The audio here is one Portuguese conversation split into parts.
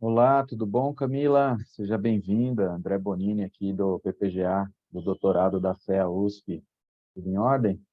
Olá, tudo bom, Camila? Seja bem-vinda. André Bonini aqui do PPGA, do doutorado da FEA USP. Tudo em ordem?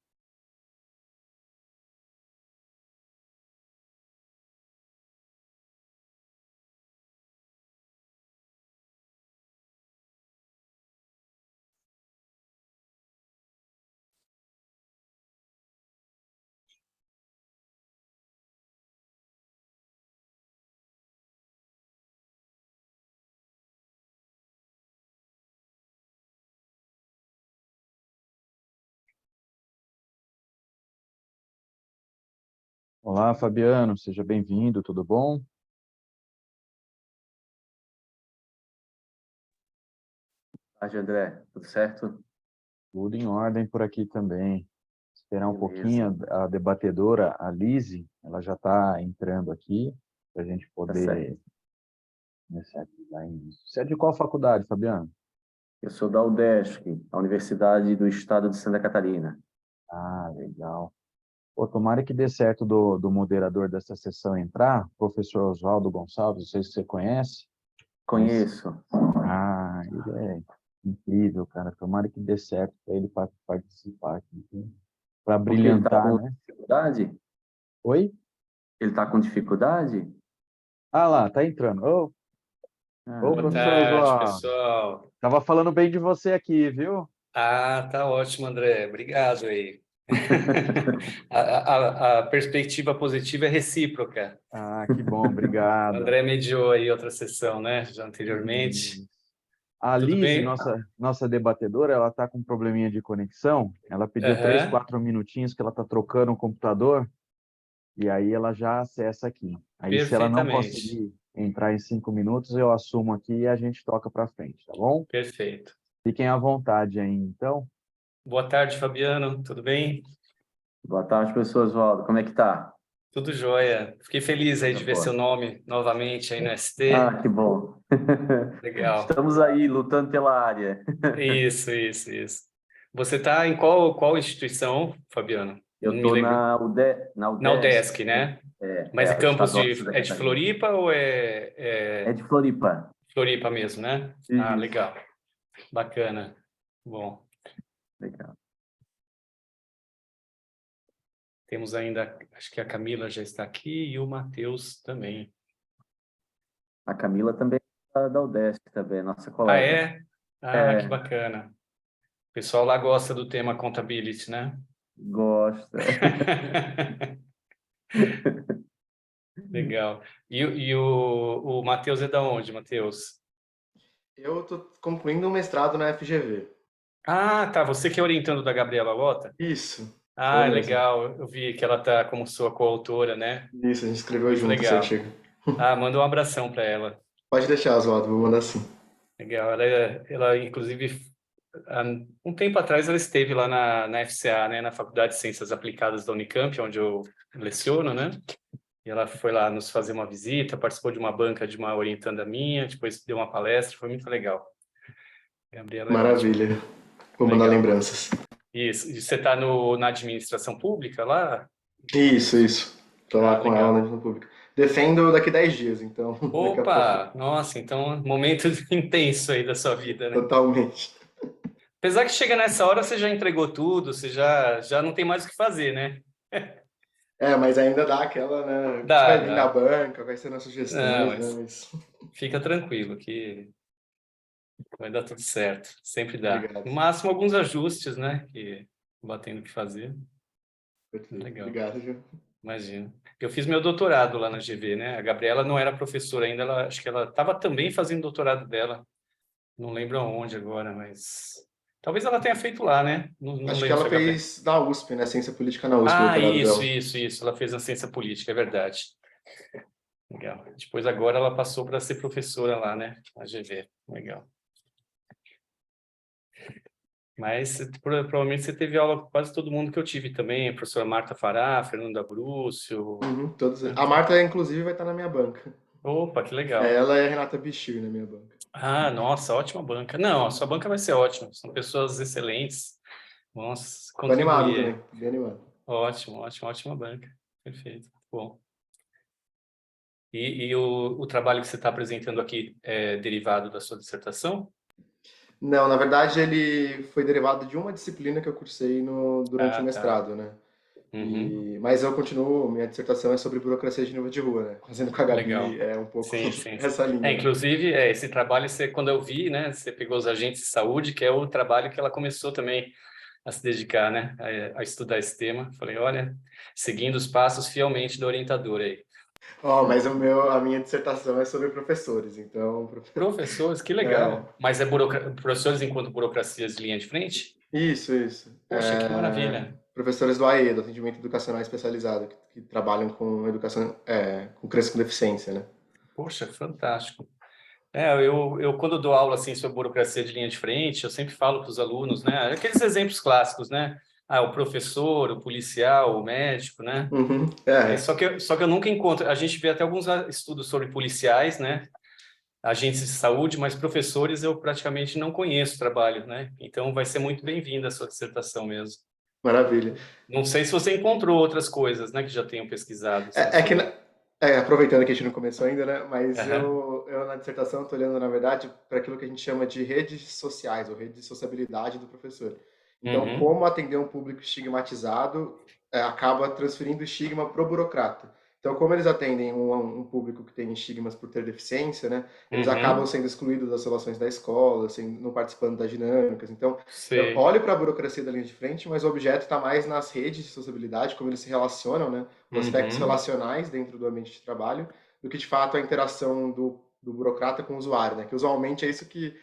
Olá, Fabiano, seja bem-vindo, tudo bom? Tarde, André. Tudo certo? Tudo em ordem por aqui também. Esperar um Beleza. pouquinho, a debatedora, a Lise, ela já está entrando aqui, para a gente Tá certo. poder começar aqui. Você é de qual faculdade, Fabiano? Eu sou da UDESC, a Universidade do Estado de Santa Catarina. Ah, legal. Pô, tomara que dê certo do moderador dessa sessão entrar, professor Oswaldo Gonçalves, não sei se você conhece, mas Conheço. ele é incrível, cara. Tomara que dê certo para ele participar aqui, para Porque ele está brilhantar, com né? dificuldade? Oi? Ele está com dificuldade? Ah lá, tá entrando. Ô, Boa professor Beleza. tarde, Oswaldo. pessoal. Tava falando bem de você aqui, viu? Ah, tá ótimo, André. Obrigado aí. A perspectiva positiva é recíproca. Ah, que bom, O obrigado. André mediou aí outra sessão, né? Já anteriormente. E a Tudo Lise, bem? nossa debatedora, ela tá com um probleminha de conexão. Ela pediu três, Aham. 4 minutinhos que ela tá trocando o computador. E aí ela já acessa aqui. Aí, se ela não Perfeitamente. conseguir entrar em 5 minutos, eu assumo aqui e a gente toca para frente, tá bom? Perfeito. Fiquem à vontade aí, então. Boa tarde, Fabiano. Tudo bem? Boa tarde, professor Oswaldo. Como é que tá? Tudo jóia. Fiquei feliz aí Coisa de ver seu boa. nome novamente aí no ST. Ah, que bom. Legal. Estamos aí lutando pela área. Isso. Você está em qual instituição, Fabiano? Eu Não me estou lembro. na Na UDESC, UDESC, né? Mas é o o campus Estadual de Santa é de Catarina. Floripa ou É de Floripa. Floripa mesmo, né? Ah, Isso. legal. Bacana. Bom, Legal. temos ainda, acho que a Camila já está aqui e o Matheus também. A Camila também é da UDESC, também, nossa Ah, colega. é? Ah, que É, bacana. O pessoal lá gosta do tema accountability, né? gosta. Legal. E o Matheus é da onde, Matheus? Eu estou concluindo um mestrado na FGV. Ah, tá. Você que é orientando da Gabriela Lota? Isso, sou Ah, eu mesmo. legal. Eu vi que ela tá como sua coautora, né? Isso, a gente escreveu Muito junto esse legal. artigo. Ah, manda um abração para ela. Pode deixar, Oswaldo, vou mandar sim. Legal. Ela inclusive, há um tempo atrás, ela esteve lá na FCA, né? Na Faculdade de Ciências Aplicadas da Unicamp, onde eu leciono, né? E ela foi lá nos fazer uma visita, participou de uma banca de uma orientanda minha, depois deu uma palestra, foi muito legal. Gabriela é ótima. Maravilha. Vou mandar Legal. lembranças. Isso. E você está na administração pública lá? Isso. Tô Ah, lá com ela na legal. gestão pública. Defendo daqui 10 dias, então daqui a pouco. Opa! Nossa, então, momento intenso aí da sua vida, né? Totalmente. Apesar que chega nessa hora, você já entregou tudo, você já não tem mais o que fazer, né? É, mas ainda dá aquela, né? O que Dá, vai vir da dá. banca, quais serão as Não, sugestões, né? mas Mas fica tranquilo que vai dar tudo certo. Sempre dá. obrigado. No máximo, alguns ajustes, né? Que vai tendo que fazer. Perfeito. Legal, Obrigado, viu? imagino. Eu fiz meu doutorado lá na GV, né? A Gabriela não era professora ainda, acho que ela estava também fazendo doutorado dela. Não lembro aonde agora, mas talvez ela tenha feito lá, né? Não Acho que lembro se ela a Gabriela. fez na USP, né? Ciência Política na USP, o Ah, doutorado isso, dela. isso, isso. Ela fez a ciência política, é verdade. Legal. Depois agora ela passou para ser professora lá, né? Na GV. Legal. Mas provavelmente você teve aula com quase todo mundo que eu tive também, a professora Marta Fará, Fernanda Brúcio, Uhum, todos. né? A Marta, inclusive, vai estar na minha banca. Opa, que É legal. ela e a Renata Bichir na minha banca. Ah, nossa, ótima banca. Não, a sua banca vai ser ótima. São pessoas excelentes. Vamos Tô animado contribuir. também, bem animado. Ótimo, ótima banca. Perfeito. Bom. E o trabalho que você está apresentando aqui é derivado da sua dissertação? Não, na verdade ele foi derivado de uma disciplina que eu cursei durante o Ah, tá. mestrado, né? Uhum. Mas eu continuo, minha dissertação é sobre burocracia de nível de rua, né? Fazendo com a Gabi Legal. é um pouco Sim, sim, sim. essa linha, né? Inclusive, esse trabalho, quando eu vi, né, você pegou os agentes de saúde, que é o trabalho que ela começou também a se dedicar, né, a estudar esse tema. Falei, olha, seguindo os passos fielmente da orientadora aí. Mas a minha dissertação é sobre professores, então, Professores, que é, legal. Mas professores enquanto burocracias de linha de frente? isso. Poxa, que maravilha. Professores do AE, do Atendimento Educacional Especializado, que trabalham com educação, com crianças com deficiência, né? Poxa, fantástico. Eu quando dou aula assim sobre burocracia de linha de frente, eu sempre falo para os alunos, né? Aqueles exemplos clássicos, né? Ah, o professor, o policial, o médico, né? Uhum, Só que eu nunca encontro. A gente vê até alguns estudos sobre policiais, né? Agentes de saúde, mas professores eu praticamente não conheço o trabalho, né? Então vai ser muito bem-vinda a sua dissertação mesmo. maravilha. Não sei se você encontrou outras coisas, né, que já tenham pesquisado assim, É, é que, sobre. na- aproveitando que a gente não começou ainda, né? Mas Aham. eu na dissertação estou olhando, na verdade, para aquilo que a gente chama de redes sociais, ou rede de sociabilidade do professor. Então, Uhum. como atender um público estigmatizado acaba transferindo estigma para o burocrata. Então, como eles atendem um público que tem estigmas por ter deficiência, né? Eles acabam Uhum. sendo excluídos das relações da escola, não participando das dinâmicas. Então, eu Sei. olho para a burocracia da linha de frente, mas o objeto está mais nas redes de sociabilidade, como eles se relacionam, né? Os aspectos Uhum. relacionais dentro do ambiente de trabalho, do que de fato a interação do burocrata com o usuário, né? Que usualmente é isso que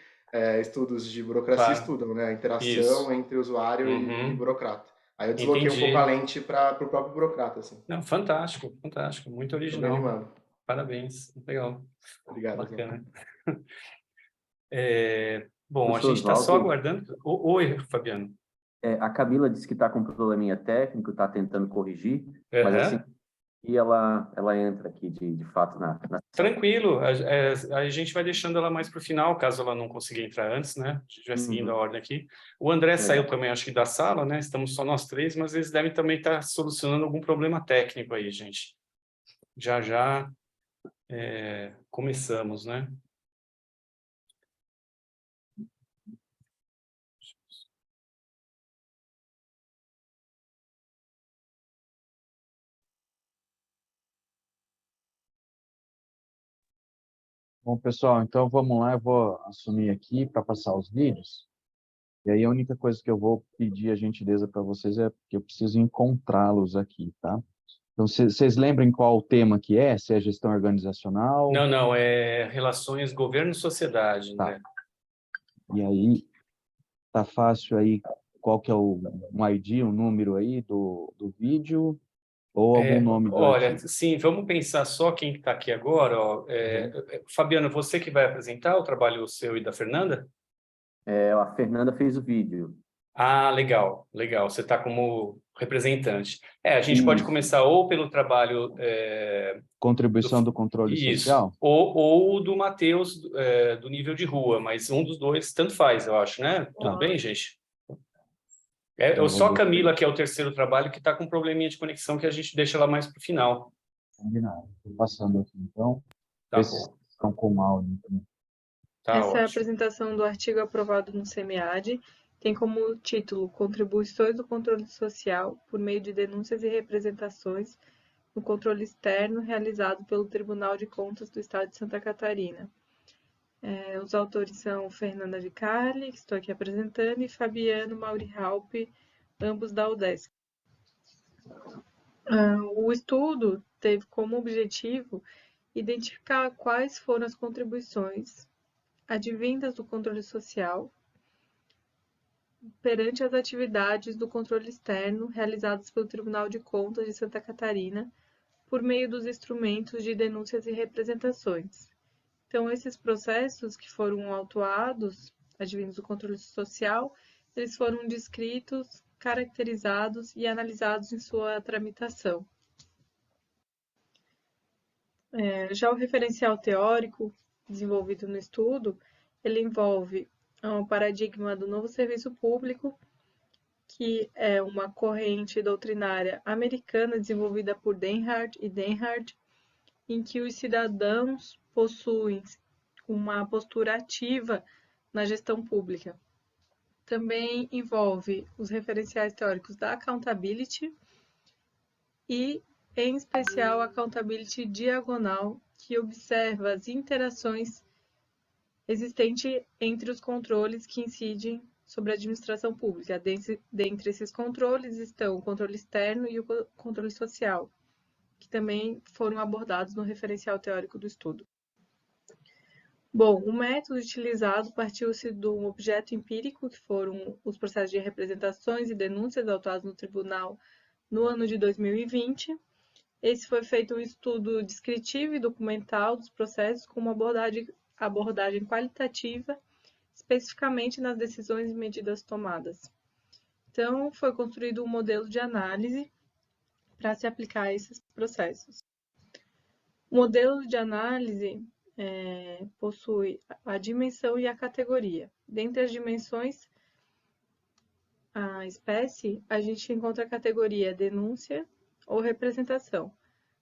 estudos de burocracia Claro. estudam, né? A interação Isso. entre usuário e Uhum. burocrata. Aí eu desloquei um pouco a Entendi. lente para o próprio burocrata, assim. Não, fantástico, fantástico, muito Tô bem original. animado. Parabéns, legal, Obrigado, João. bacana. Bom, a Professor gente está só Oswaldo, aguardando. Oi, Fabiano. a Camila disse que está com um probleminha técnico, está tentando corrigir, mas assim, Aham. e ela entra aqui de fato na sessão. Tranquilo, a gente vai deixando ela mais para o final, caso ela não consiga entrar antes, né? A gente vai seguindo a Uhum, ordem aqui. O André saiu legal. também, acho que da sala, né? Estamos só nós três, mas eles devem também estar solucionando algum problema técnico aí, gente. Já já começamos, né? Bom, pessoal, então vamos lá, eu vou assumir aqui para passar os vídeos. E aí a única coisa que eu vou pedir a gentileza para vocês é que eu preciso encontrá-los aqui, tá? Então, vocês lembram qual o tema que é? Se é gestão organizacional? Não, não, é relações governo-sociedade, Tá. André. E aí, tá fácil aí, qual que é um ID, um número aí do vídeo ou algum nome do Olha, artigo? sim, vamos pensar só quem está aqui agora. Ó, Uhum. Fabiano, você que vai apresentar o trabalho seu e da Fernanda? A Fernanda fez o vídeo. Ah, legal, legal. Você está como representante. A gente pode Isso. começar ou pelo trabalho do Contribuição do controle isso, social? ou do Matheus do nível de rua, mas um dos dois tanto faz, eu acho, né? Tudo Tá. bem, gente? Então, Eu eu vou só a deixar Camila, que é o terceiro trabalho, que está com um probleminha de conexão que a gente deixa ela mais para o final. combinado. Estou passando aqui, então, Tá ver se bom, estão com áudio. tá Essa é a ótimo. apresentação do artigo aprovado no SEMEAD. Tem como título Contribuições do Controle Social por meio de denúncias e representações no controle externo realizado pelo Tribunal de Contas do Estado de Santa Catarina. Os autores são Fernanda Vicarli, que estou aqui apresentando, e Fabiano Mauri Halpe, ambos da UDESC. O estudo teve como objetivo identificar quais foram as contribuições advindas do controle social perante as atividades do controle externo realizadas pelo Tribunal de Contas de Santa Catarina por meio dos instrumentos de denúncias e representações. Então, esses processos que foram autuados, advindos do controle social, eles foram descritos, caracterizados e analisados em sua tramitação. Já o referencial teórico desenvolvido no estudo, ele envolve o paradigma do novo serviço público, que é uma corrente doutrinária americana desenvolvida por Denhart e Denhart, em que os cidadãos possuem uma postura ativa na gestão pública. Também envolve os referenciais teóricos da accountability e, em especial, a accountability diagonal, que observa as interações existentes entre os controles que incidem sobre a administração pública. Dentre esses controles estão o controle externo e o controle social, que também foram abordados no referencial teórico do estudo. Bom, o método utilizado partiu-se do objeto empírico, que foram os processos de representações e denúncias autuados no tribunal no ano de 2020. Esse foi feito um estudo descritivo e documental dos processos com uma abordagem qualitativa, especificamente nas decisões e medidas tomadas. Então, foi construído um modelo de análise para se aplicar a esses processos. O modelo de análise possui a dimensão e a categoria. Dentre as dimensões, a espécie, a gente encontra a categoria denúncia ou representação.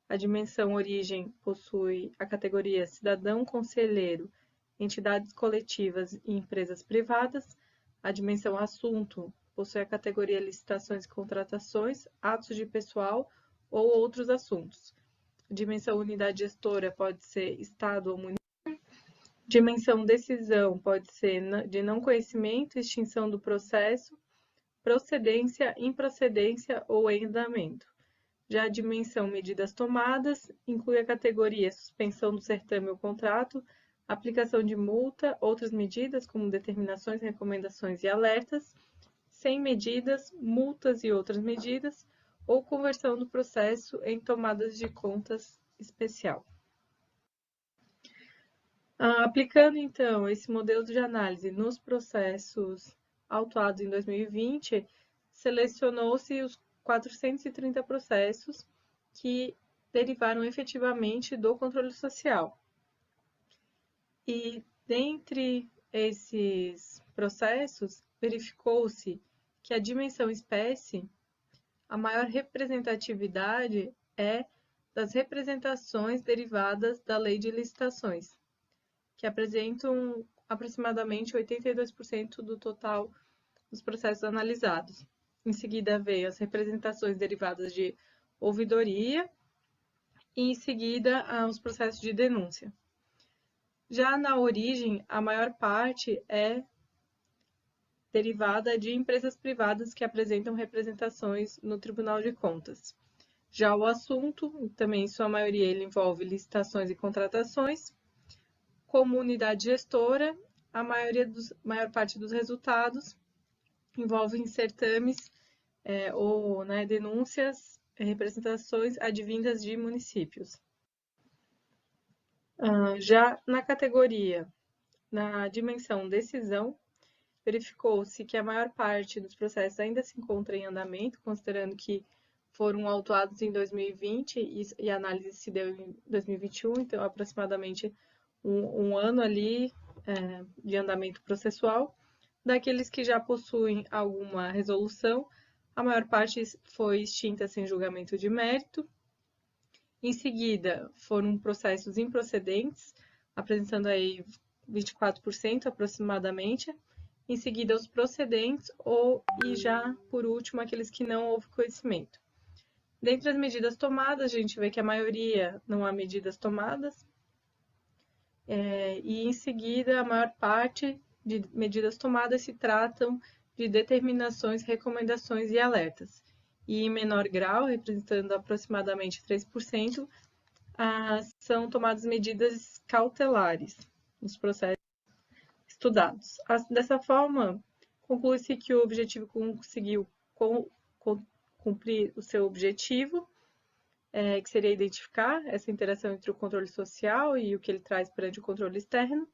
A dimensão origem possui a categoria cidadão, conselheiro, entidades coletivas e empresas privadas. A dimensão assunto possui a categoria licitações e contratações, atos de pessoal ou outros assuntos. Dimensão unidade gestora pode ser Estado ou município. Dimensão decisão pode ser de não conhecimento, extinção do processo, procedência, improcedência ou em andamento. Já a dimensão medidas tomadas inclui a categoria suspensão do certame ou contrato, aplicação de multa, outras medidas como determinações, recomendações e alertas, sem medidas, multas e outras medidas, ou conversão do processo em tomadas de contas especial. Aplicando, então, esse modelo de análise nos processos autuados em 2020, selecionou-se os 430 processos que derivaram efetivamente do controle social. E, dentre esses processos, verificou-se que a dimensão espécie, a maior representatividade é das representações derivadas da lei de licitações, que apresentam aproximadamente 82% do total dos processos analisados. Em seguida, veio as representações derivadas de ouvidoria e, em seguida, os processos de denúncia. Já na origem, a maior parte é derivada de empresas privadas que apresentam representações no Tribunal de Contas. Já o assunto, também em sua maioria, ele envolve licitações e contratações. Como unidade gestora, a maior parte dos resultados envolvem certames ou denúncias, representações advindas de municípios. Já na categoria, na dimensão decisão, verificou-se que a maior parte dos processos ainda se encontra em andamento, considerando que foram autuados em 2020 e a análise se deu em 2021, então aproximadamente um ano ali de andamento processual. Daqueles que já possuem alguma resolução, a maior parte foi extinta sem julgamento de mérito. Em seguida, foram processos improcedentes, apresentando aí 24% aproximadamente. Em seguida, os procedentes e já, por último, aqueles que não houve conhecimento. Dentre as medidas tomadas, a gente vê que a maioria não há medidas tomadas. E, em seguida, a maior parte de medidas tomadas se tratam de determinações, recomendações e alertas. E, em menor grau, representando aproximadamente 3%, são tomadas medidas cautelares nos processos estudados. Dessa forma, conclui-se que o objetivo conseguiu cumprir o seu objetivo, que seria identificar essa interação entre o controle social e o que ele traz perante o controle externo,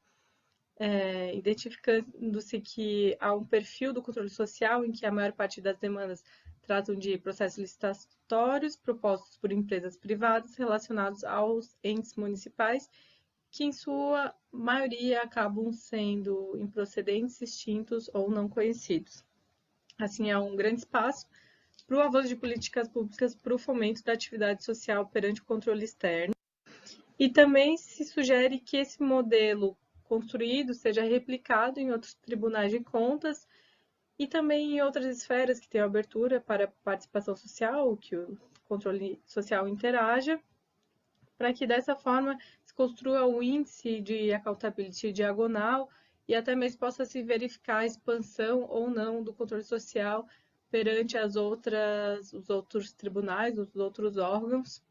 identificando-se que há um perfil do controle social em que a maior parte das demandas tratam de processos licitatórios propostos por empresas privadas relacionados aos entes municipais, que em sua maioria acabam sendo improcedentes, extintos ou não conhecidos. Assim, há um grande espaço para o avanço de políticas públicas para o fomento da atividade social perante o controle externo E também se sugere que esse modelo construído seja replicado em outros tribunais de contas e também em outras esferas que tenham abertura para participação social, que o controle social interaja, para que dessa forma se construa um índice de accountability diagonal e até mesmo possa se verificar a expansão ou não do controle social perante os outros tribunais, os outros órgãos,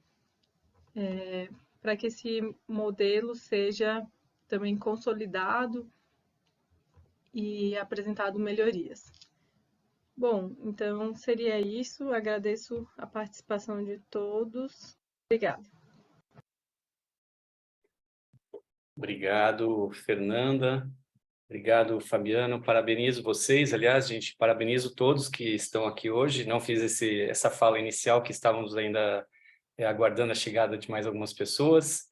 para que esse modelo seja também consolidado e apresentado melhorias. Bom, então seria isso. Agradeço a participação de todos. Obrigada. Obrigado, Fernanda. Obrigado, Fabiano. Parabenizo vocês. Aliás, gente, parabenizo todos que estão aqui hoje. Não fiz essa fala inicial, que estávamos ainda aguardando a chegada de mais algumas pessoas.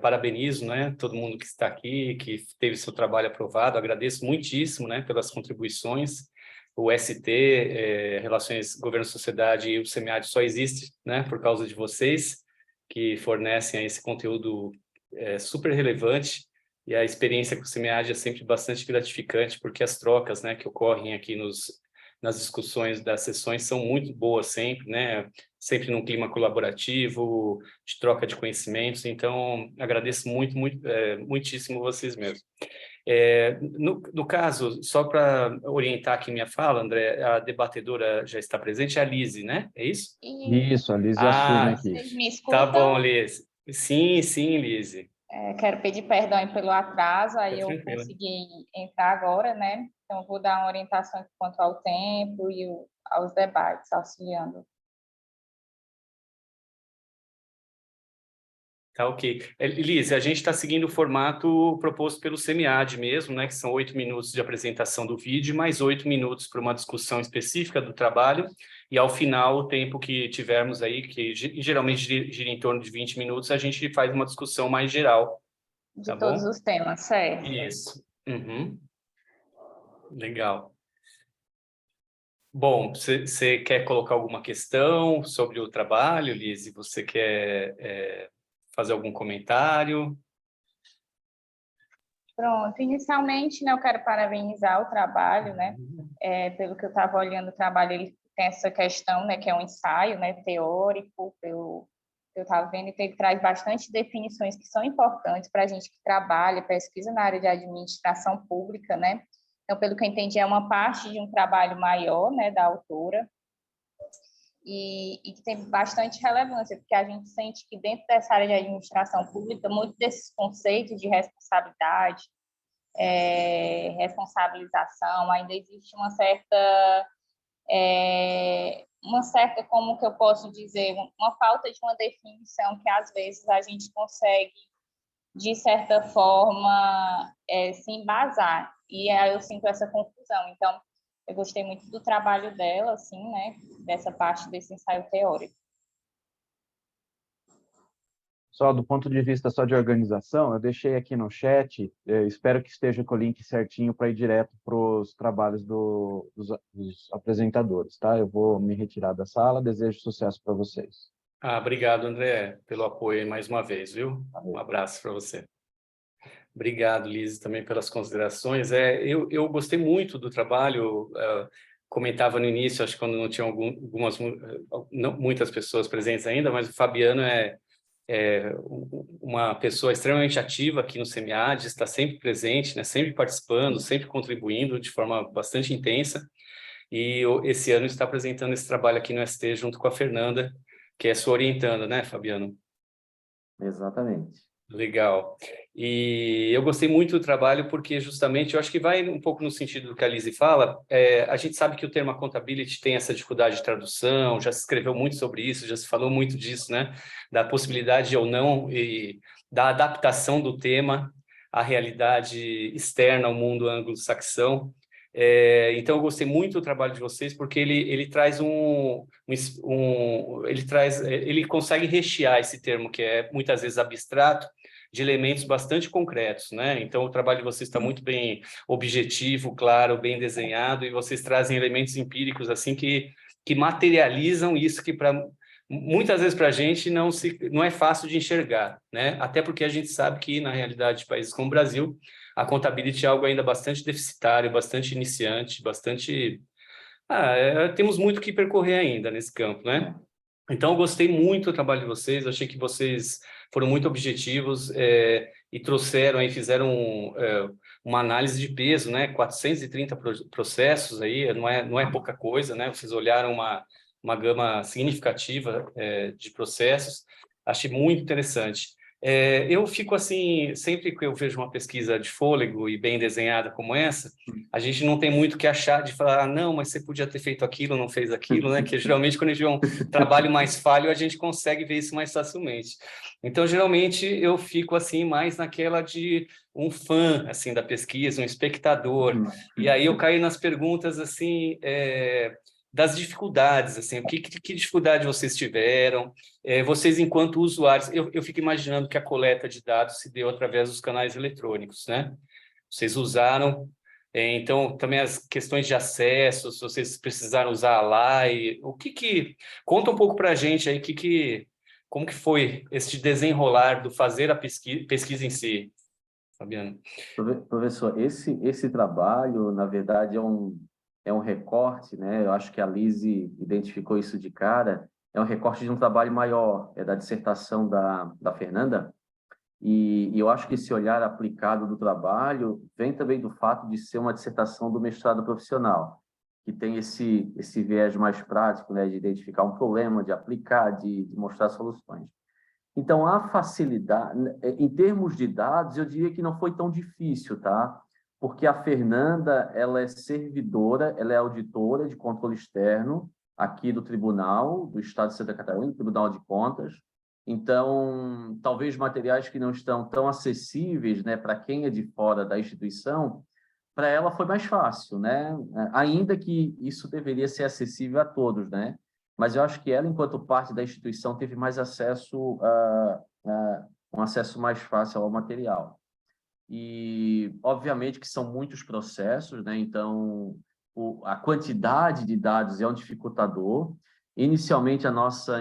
Parabenizo, né, todo mundo que está aqui, que teve seu trabalho aprovado. Agradeço muitíssimo, né, pelas contribuições. O ST, Relações Governo-Sociedade e o SEMEAD só existe, né, por causa de vocês, que fornecem esse conteúdo super relevante, e a experiência com o SEMEAD é sempre bastante gratificante, porque as trocas, né, que ocorrem aqui nas discussões das sessões são muito boas sempre, né, sempre num clima colaborativo, de troca de conhecimentos. Então agradeço muitíssimo vocês mesmos. No caso, só para orientar aqui minha fala, André, a debatedora já está presente, é a Lise, né? É isso? Isso, a Liz assume aqui. Vocês me Tá escutam? bom, Lise. Sim, Lise. Quero pedir perdão aí pelo atraso, aí eu Tranquila. consegui entrar agora, né? Então, vou dar uma orientação quanto ao tempo e aos debates, auxiliando. Tá, ok. Lise, a gente está seguindo o formato proposto pelo SEMEAD mesmo, né? Que são 8 minutos de apresentação do vídeo, mais 8 minutos para uma discussão específica do trabalho, e ao final, o tempo que tivermos aí, que geralmente gira em torno de 20 minutos, a gente faz uma discussão mais geral. De Tá todos bom? os temas, certo? Isso. Uhum. Legal. Bom, você quer colocar alguma questão sobre o trabalho, Lise? Você quer fazer algum comentário? Pronto, inicialmente, né, eu quero parabenizar o trabalho, né? Pelo que eu estava olhando o trabalho, ele tem essa questão, né, que é um ensaio, né, teórico, eu estava vendo, que ele traz bastante definições que são importantes para a gente que trabalha, pesquisa na área de administração pública, né? Então, pelo que eu entendi, é uma parte de um trabalho maior, né, da autora, e que tem bastante relevância, porque a gente sente que dentro dessa área de administração pública, muitos desses conceitos de responsabilidade, responsabilização, ainda existe uma certa, como que eu posso dizer, uma falta de uma definição que às vezes a gente consegue, de certa forma, se embasar, e aí eu sinto essa confusão. Então, eu gostei muito do trabalho dela, assim, né, dessa parte desse ensaio teórico. Só do ponto de vista só de organização, eu deixei aqui no chat, espero que esteja com o link certinho para ir direto para os trabalhos dos apresentadores, tá? Eu vou me retirar da sala, desejo sucesso para vocês. Obrigado, André, pelo apoio aí mais uma vez, viu? Um abraço para você. Obrigado, Lise, também pelas considerações. Eu gostei muito do trabalho, comentava no início, acho que quando não tinha muitas pessoas presentes ainda, mas o Fabiano é uma pessoa extremamente ativa aqui no SEMEAD, está sempre presente, né, sempre participando, sempre contribuindo de forma bastante intensa, e esse ano está apresentando esse trabalho aqui no ST junto com a Fernanda, que é sua orientanda, né, Fabiano? Exatamente. Legal. E eu gostei muito do trabalho porque justamente, eu acho que vai um pouco no sentido do que a Lise fala, a gente sabe que o termo accountability tem essa dificuldade de tradução, já se escreveu muito sobre isso, já se falou muito disso, né? Da possibilidade ou não e da adaptação do tema à realidade externa ao mundo anglo-saxão. Então eu gostei muito do trabalho de vocês porque ele traz ele consegue rechear esse termo que é muitas vezes abstrato de elementos bastante concretos, né? Então o trabalho de vocês está muito bem objetivo, claro, bem desenhado, e vocês trazem elementos empíricos assim que materializam isso que para muitas vezes para a gente não é fácil de enxergar, né? Até porque a gente sabe que, na realidade de países como o Brasil, a contabilidade é algo ainda bastante deficitário, bastante iniciante, bastante... temos muito que percorrer ainda nesse campo, né? Então, eu gostei muito do trabalho de vocês, achei que vocês foram muito objetivos e trouxeram aí, fizeram uma análise de peso, né? 430 processos aí, não é pouca coisa, né? Vocês olharam uma gama significativa de processos, achei muito interessante. Eu fico assim, sempre que eu vejo uma pesquisa de fôlego e bem desenhada como essa, a gente não tem muito o que achar de falar, não, mas você podia ter feito aquilo, não fez aquilo, né? Que geralmente quando a gente vê um trabalho mais falho, a gente consegue ver isso mais facilmente. Então, geralmente, eu fico assim mais naquela de um fã assim da pesquisa, um espectador. E aí eu caio nas perguntas assim das dificuldades, assim, que dificuldade vocês tiveram? Vocês, enquanto usuários, eu fico imaginando que a coleta de dados se deu através dos canais eletrônicos, né? Vocês usaram, então, também as questões de acesso, se vocês precisaram usar a LAI, conta um pouco para a gente aí, como que foi esse desenrolar do fazer a pesquisa em si, Fabiano? Professor, esse trabalho, na verdade, é um recorte, né? Eu acho que a Lise identificou isso de cara, é um recorte de um trabalho maior, é da dissertação da Fernanda, e eu acho que esse olhar aplicado do trabalho vem também do fato de ser uma dissertação do mestrado profissional, que tem esse viés mais prático, né? De identificar um problema, de aplicar, de mostrar soluções. Então, a facilidade, em termos de dados, eu diria que não foi tão difícil, tá? Porque a Fernanda, ela é servidora, ela é auditora de controle externo aqui do Tribunal do Estado de Santa Catarina, Tribunal de Contas. Então, talvez materiais que não estão tão acessíveis, né, para quem é de fora da instituição, para ela foi mais fácil, né? Ainda que isso deveria ser acessível a todos, né? Mas eu acho que ela, enquanto parte da instituição, teve mais acesso um acesso mais fácil ao material. E, obviamente, que são muitos processos, né? Então, a quantidade de dados é um dificultador. Inicialmente, a nossa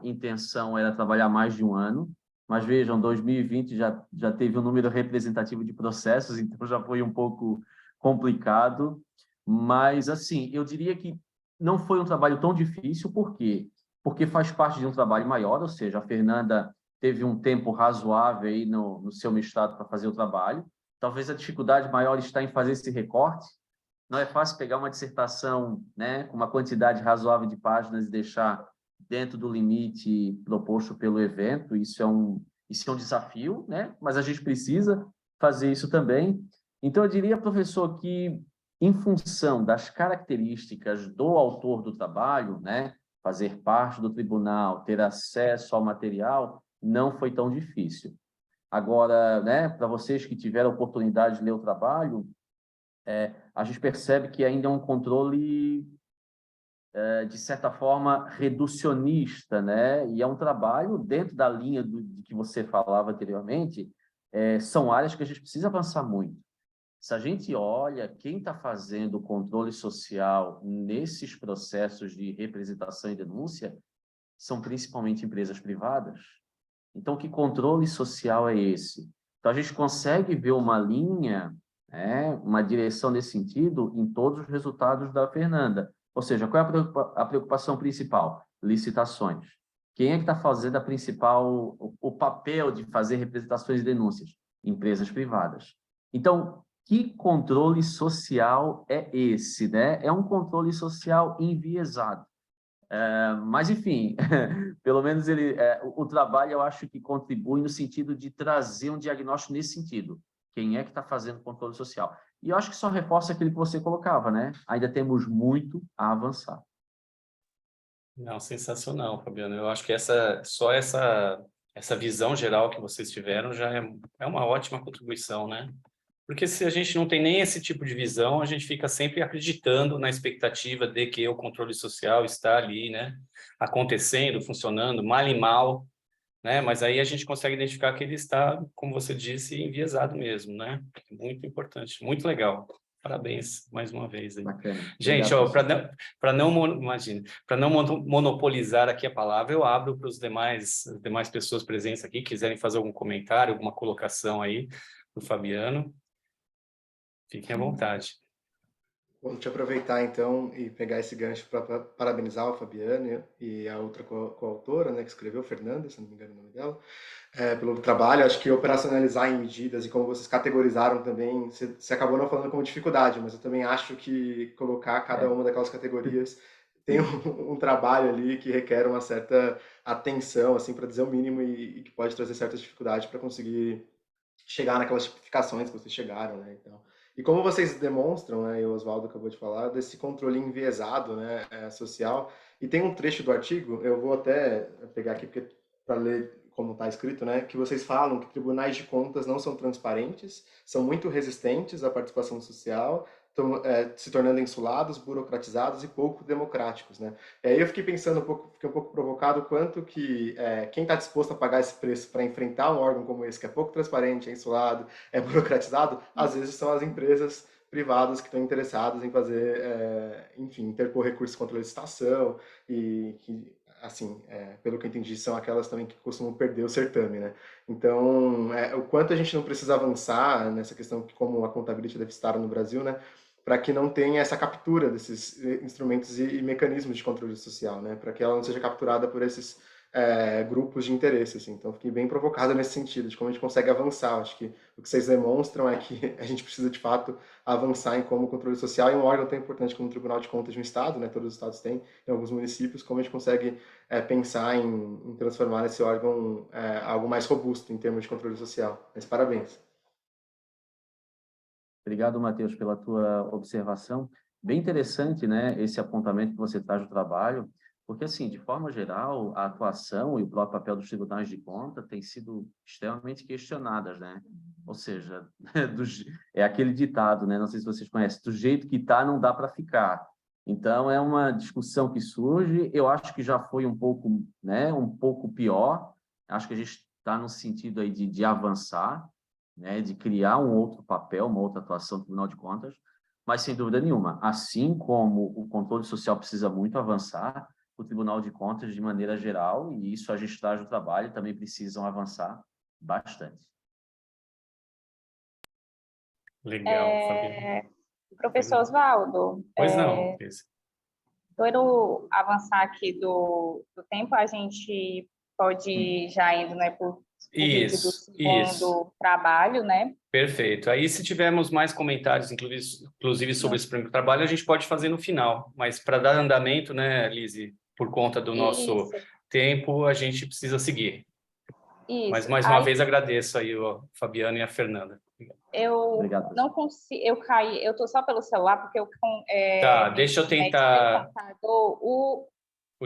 intenção era trabalhar mais de um ano, mas vejam, 2020 já teve um número representativo de processos, então já foi um pouco complicado. Mas, assim, eu diria que não foi um trabalho tão difícil, por quê? Porque faz parte de um trabalho maior, ou seja, a Fernanda teve um tempo razoável aí no seu mestrado para fazer o trabalho. Talvez a dificuldade maior está em fazer esse recorte. Não é fácil pegar uma dissertação, né, com uma quantidade razoável de páginas e deixar dentro do limite proposto pelo evento. Isso é um desafio, né? Mas a gente precisa fazer isso também. Então, eu diria, professor, que em função das características do autor do trabalho, né, fazer parte do tribunal, ter acesso ao material, não foi tão difícil. Agora, né, para vocês que tiveram a oportunidade de ler o trabalho, a gente percebe que ainda é um controle, de certa forma, reducionista, né? E é um trabalho dentro da linha de que você falava anteriormente, são áreas que a gente precisa avançar muito. Se a gente olha quem está fazendo o controle social nesses processos de representação e denúncia, são principalmente empresas privadas. Então, que controle social é esse? Então, a gente consegue ver uma linha, uma direção nesse sentido em todos os resultados da Fernanda. Ou seja, qual é a preocupação principal? Licitações. Quem é que está fazendo o papel de fazer representações e denúncias? Empresas privadas. Então, que controle social é esse, né? É um controle social enviesado. Mas, enfim, pelo menos o trabalho, eu acho que contribui no sentido de trazer um diagnóstico nesse sentido. Quem é que está fazendo controle social? E eu acho que só reforça aquilo que você colocava, né? Ainda temos muito a avançar. Não, sensacional, Fabiano. Eu acho que essa visão geral que vocês tiveram já é uma ótima contribuição, né? Porque se a gente não tem nem esse tipo de visão, a gente fica sempre acreditando na expectativa de que o controle social está ali, né? Acontecendo, funcionando, mal e mal, né? Mas aí a gente consegue identificar que ele está, como você disse, enviesado mesmo, né? Muito importante, muito legal. Parabéns mais uma vez aí. Bacana. Gente, Obrigado, para não monopolizar aqui a palavra, eu abro para as demais pessoas presentes aqui, quiserem fazer algum comentário, alguma colocação aí do Fabiano. Fiquem à vontade. Vou te aproveitar, então, e pegar esse gancho para parabenizar o Fabiano e a outra coautora, né, que escreveu, Fernanda, se não me engano o nome dela, pelo trabalho. Acho que operacionalizar em medidas e como vocês categorizaram também, você acabou não falando como dificuldade, mas eu também acho que colocar cada uma daquelas categorias tem um trabalho ali que requer uma certa atenção, assim, para dizer o mínimo, e que pode trazer certas dificuldades para conseguir chegar naquelas tipificações que vocês chegaram, né? Então, e como vocês demonstram, né, e o Oswaldo acabou de falar, desse controle enviesado, né, social, e tem um trecho do artigo, eu vou até pegar aqui para ler como está escrito, né, que vocês falam que tribunais de contas não são transparentes, são muito resistentes à participação social, se tornando insulados, burocratizados e pouco democráticos, né? E aí eu fiquei pensando fiquei um pouco provocado quanto que quem está disposto a pagar esse preço para enfrentar um órgão como esse, que é pouco transparente, é insulado, é burocratizado, às vezes são as empresas privadas que estão interessadas em fazer, enfim, interpor recursos contra a licitação e que, assim, pelo que eu entendi, são aquelas também que costumam perder o certame, né? Então, o quanto a gente não precisa avançar nessa questão que como a contabilidade deve estar no Brasil, né? Para que não tenha essa captura desses instrumentos e mecanismos de controle social, né? Para que ela não seja capturada por esses grupos de interesse, assim. Então, fiquei bem provocado nesse sentido, de como a gente consegue avançar. Acho que o que vocês demonstram é que a gente precisa, de fato, avançar em como o controle social e um órgão tão importante como o Tribunal de Contas de um Estado, né? Todos os estados têm, em alguns municípios, como a gente consegue pensar em transformar esse órgão algo mais robusto em termos de controle social. Mas parabéns. Obrigado, Matheus, pela tua observação. Bem interessante, né, esse apontamento que você traz do trabalho, porque, assim, de forma geral, a atuação e o próprio papel dos tribunais de conta têm sido extremamente questionadas, né? Ou seja, é aquele ditado, né? Não sei se vocês conhecem, do jeito que está, não dá para ficar. Então, é uma discussão que surge, eu acho que já foi um pouco, né, um pouco pior, acho que a gente está no sentido aí de avançar, né, de criar um outro papel, uma outra atuação do Tribunal de Contas, mas, sem dúvida nenhuma, assim como o controle social precisa muito avançar, o Tribunal de Contas, de maneira geral, e isso a gente traz no trabalho, também precisam avançar bastante. Legal, Fabiano. Professor Oswaldo, Pois não, Cris. por avançar aqui do tempo, a gente pode ir já indo, né, por vídeo do segundo trabalho, né? Perfeito. Aí, se tivermos mais comentários, inclusive sobre esse primeiro trabalho, a gente pode fazer no final. Mas para dar andamento, né, Lise, por conta do nosso tempo, a gente precisa seguir. Isso. Mas, mais uma vez, agradeço aí o Fabiano e a Fernanda. Obrigado. Não consigo, eu caí, eu estou só pelo celular, porque eu... Tá, deixa eu tentar... O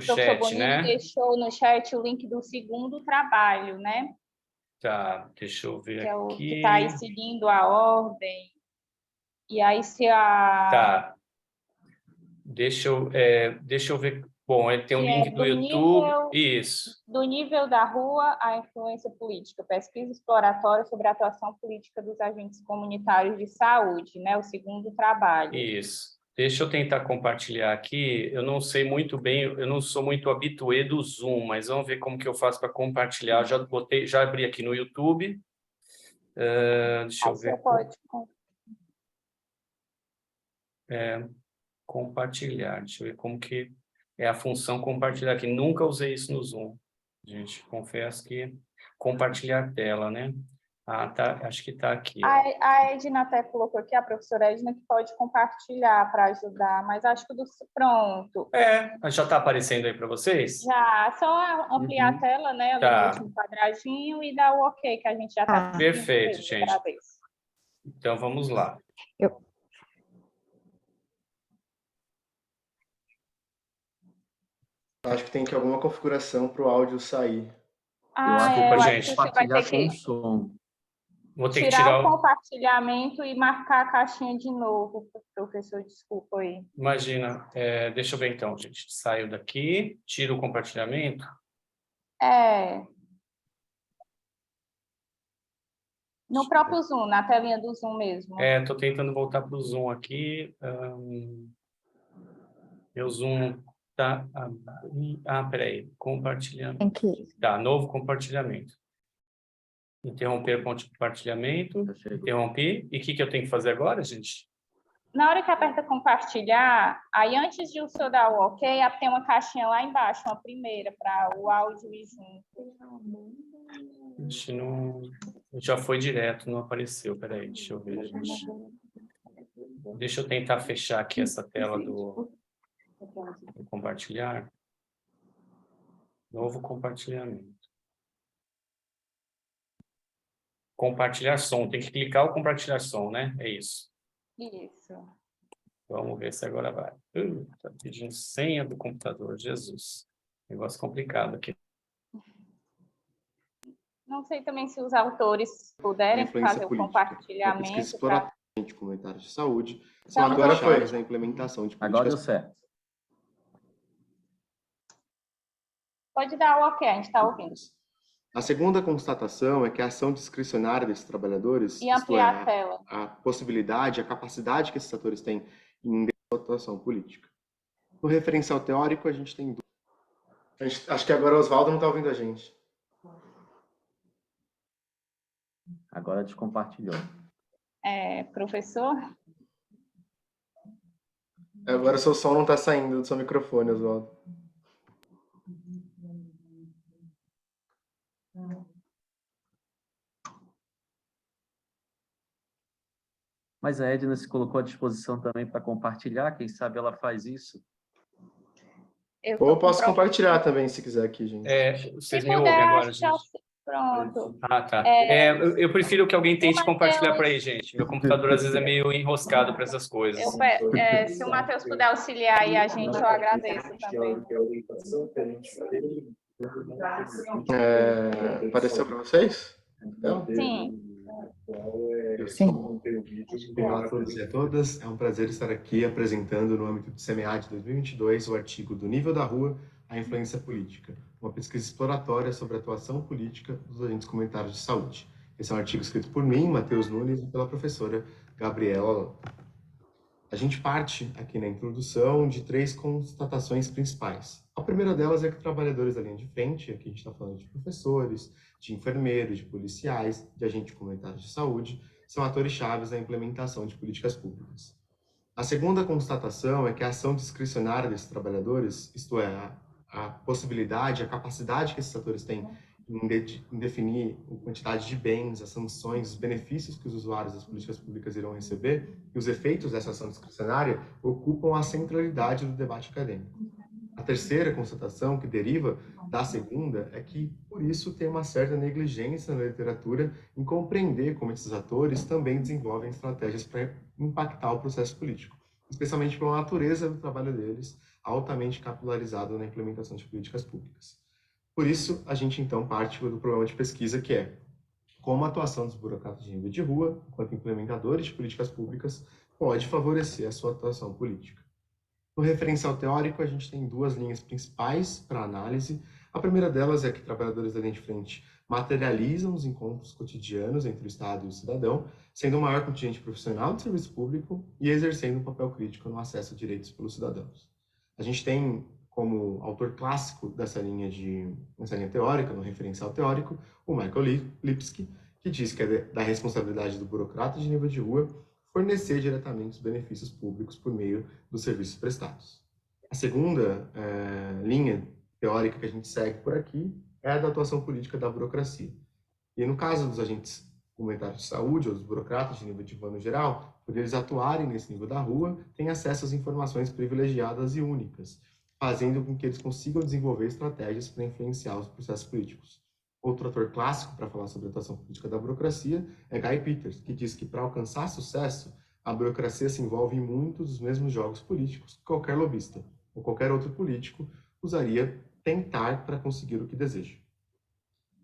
chat, Bonini, né? deixou no chat o link do segundo trabalho, né? Tá, deixa eu ver que é o aqui. que está aí seguindo a ordem. E aí, se a... Tá. Deixa eu ver. Bom, ele tem um link do YouTube. Isso. Do nível da rua à influência política. Pesquisa exploratória sobre a atuação política dos agentes comunitários de saúde, né? O segundo trabalho. Isso. Deixa eu tentar compartilhar aqui. Eu não sei muito bem, eu não sou muito habituê do Zoom, mas vamos ver como que eu faço para compartilhar. Já abri aqui no YouTube. Deixa eu ver. Pode. Compartilhar. Deixa eu ver como que é a função compartilhar aqui. Nunca usei isso no Zoom. Gente, confesso que compartilhar tela, né? Ah, tá. Acho que tá aqui. A Edna até colocou aqui, a professora Edna, que pode compartilhar para ajudar, mas acho que pronto. Já está aparecendo aí para vocês? Já, só ampliar a tela, né? Ali no último quadradinho e dar o ok, que a gente já está. Perfeito, gente. Então, vamos lá. Acho que tem que alguma configuração para o áudio sair. Eu acho gente. Vai ter que som. Vou ter que tirar o compartilhamento e marcar a caixinha de novo, professor, desculpa aí. Imagina. Deixa eu ver então, gente. Saio daqui, tiro o compartilhamento. No próprio Zoom, na telinha do Zoom mesmo. Estou tentando voltar para o Zoom aqui. Meu Zoom tá... peraí. Compartilhamento. Tem que... Tá, novo compartilhamento. Interromper compartilhamento. Interrompi. E o que eu tenho que fazer agora, gente? Na hora que aperta compartilhar, aí antes de o senhor dar o OK, tem uma caixinha lá embaixo, uma primeira, para o áudio ir junto. Gente, não... Já foi direto, não apareceu. Peraí, deixa eu ver, gente. Deixa eu tentar fechar aqui essa tela do compartilhar. Novo compartilhamento. Compartilhar som. Tem que clicar o compartilhar som, né? É isso. Isso. Vamos ver se agora vai. Tá pedindo senha do computador. Jesus. Negócio complicado aqui. Não sei também se os autores puderem fazer o compartilhamento. Pesquisa exploratória de comentários de saúde. São agora foi a implementação de políticas. Agora deu certo. Pode dar o OK, a gente está ouvindo. A segunda constatação é que a ação discricionária desses trabalhadores, E ampliar a tela. a possibilidade, a capacidade que esses atores têm em atuação política. No referencial teórico, a gente tem acho que agora o Oswaldo não está ouvindo a gente. Agora descompartilhou. Professor? Agora o seu som não está saindo do seu microfone, Oswaldo. Mas a Edna se colocou à disposição também para compartilhar, quem sabe ela faz isso. Ou eu posso compartilhar também, se quiser aqui, gente. Vocês me ouvem agora, gente? Pronto. Tá. Eu prefiro que alguém tente compartilhar para aí, gente. Meu computador às vezes é meio enroscado para essas coisas. Se o Matheus puder auxiliar aí a gente, eu agradeço também. Apareceu para vocês? Sim. Olá a todos e a todas, é um prazer estar aqui apresentando no âmbito do CMEAD 2022 o artigo Do Nível da Rua à Influência Política, uma pesquisa exploratória sobre a atuação política dos agentes comunitários de saúde. Esse é um artigo escrito por mim, Matheus Nunes, e pela professora Gabriela. A gente parte aqui na introdução de 3 constatações principais. A primeira delas é que trabalhadores da linha de frente, aqui a gente está falando de professores, de enfermeiros, de policiais, de agentes comunitários de saúde, são atores chaves na implementação de políticas públicas. A segunda constatação é que a ação discricionária desses trabalhadores, isto é, a possibilidade, a capacidade que esses atores têm em definir a quantidade de bens, as sanções, os benefícios que os usuários das políticas públicas irão receber e os efeitos dessa ação discricionária ocupam a centralidade do debate acadêmico. A terceira constatação, que deriva da segunda, é que, por isso, tem uma certa negligência na literatura em compreender como esses atores também desenvolvem estratégias para impactar o processo político, especialmente pela natureza do trabalho deles, altamente capitalizado na implementação de políticas públicas. Por isso, a gente, então, parte do problema de pesquisa, que é como a atuação dos burocratas de nível de rua, enquanto implementadores de políticas públicas, pode favorecer a sua atuação política. No referencial teórico, a gente tem 2 linhas principais para análise. A primeira delas é que trabalhadores da linha de frente materializam os encontros cotidianos entre o Estado e o cidadão, sendo o maior contingente profissional de serviço público e exercendo um papel crítico no acesso a direitos pelos cidadãos. A gente tem como autor clássico dessa linha teórica, no referencial teórico, o Michael Lipsky, que diz que é da responsabilidade do burocrata de nível de rua fornecer diretamente os benefícios públicos por meio dos serviços prestados. A segunda linha teórica que a gente segue por aqui é a da atuação política da burocracia. E no caso dos agentes comunitários de saúde ou dos burocratas de nível de rua no geral, por eles atuarem nesse nível da rua, têm acesso às informações privilegiadas e únicas, fazendo com que eles consigam desenvolver estratégias para influenciar os processos políticos. Outro ator clássico para falar sobre a atuação política da burocracia é Guy Peters, que diz que para alcançar sucesso, a burocracia se envolve em muitos dos mesmos jogos políticos que qualquer lobista ou qualquer outro político usaria tentar para conseguir o que deseja.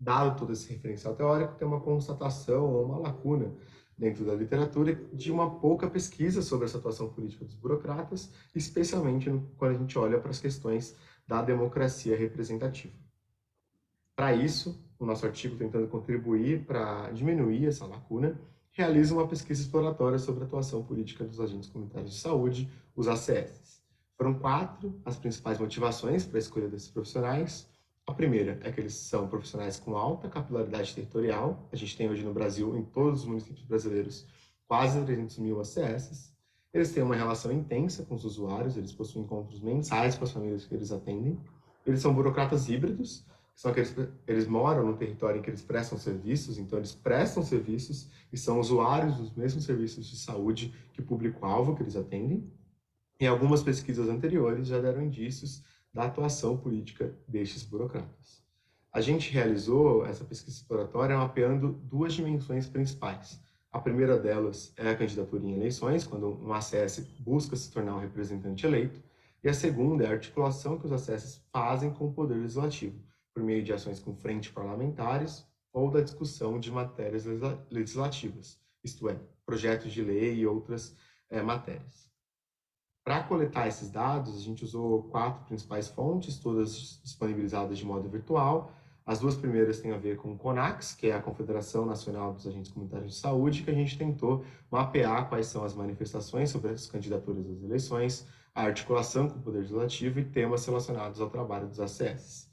Dado todo esse referencial teórico, tem uma constatação ou uma lacuna dentro da literatura de uma pouca pesquisa sobre essa atuação política dos burocratas, especialmente quando a gente olha para as questões da democracia representativa. Para isso, o nosso artigo tentando contribuir para diminuir essa lacuna, realiza uma pesquisa exploratória sobre a atuação política dos agentes comunitários de saúde, os ACS. Foram 4 as principais motivações para a escolha desses profissionais. A primeira é que eles são profissionais com alta capilaridade territorial. A gente tem hoje no Brasil, em todos os municípios brasileiros, quase 300 mil ACS. Eles têm uma relação intensa com os usuários, eles possuem encontros mensais com as famílias que eles atendem. Eles são burocratas híbridos, que são aqueles eles moram no território em que eles prestam serviços, então eles prestam serviços e são usuários dos mesmos serviços de saúde que o público-alvo que eles atendem. E algumas pesquisas anteriores já deram indícios da atuação política destes burocratas. A gente realizou essa pesquisa exploratória mapeando 2 dimensões principais. A primeira delas é a candidatura em eleições, quando um ACS busca se tornar um representante eleito, e a segunda é a articulação que os ACS fazem com o Poder Legislativo, por meio de ações com frentes parlamentares ou da discussão de matérias legislativas, isto é, projetos de lei e outras matérias. Para coletar esses dados, a gente usou 4 principais fontes, todas disponibilizadas de modo virtual. As 2 primeiras têm a ver com o CONAX, que é a Confederação Nacional dos Agentes Comunitários de Saúde, que a gente tentou mapear quais são as manifestações sobre as candidaturas às eleições, a articulação com o Poder Legislativo e temas relacionados ao trabalho dos ACS.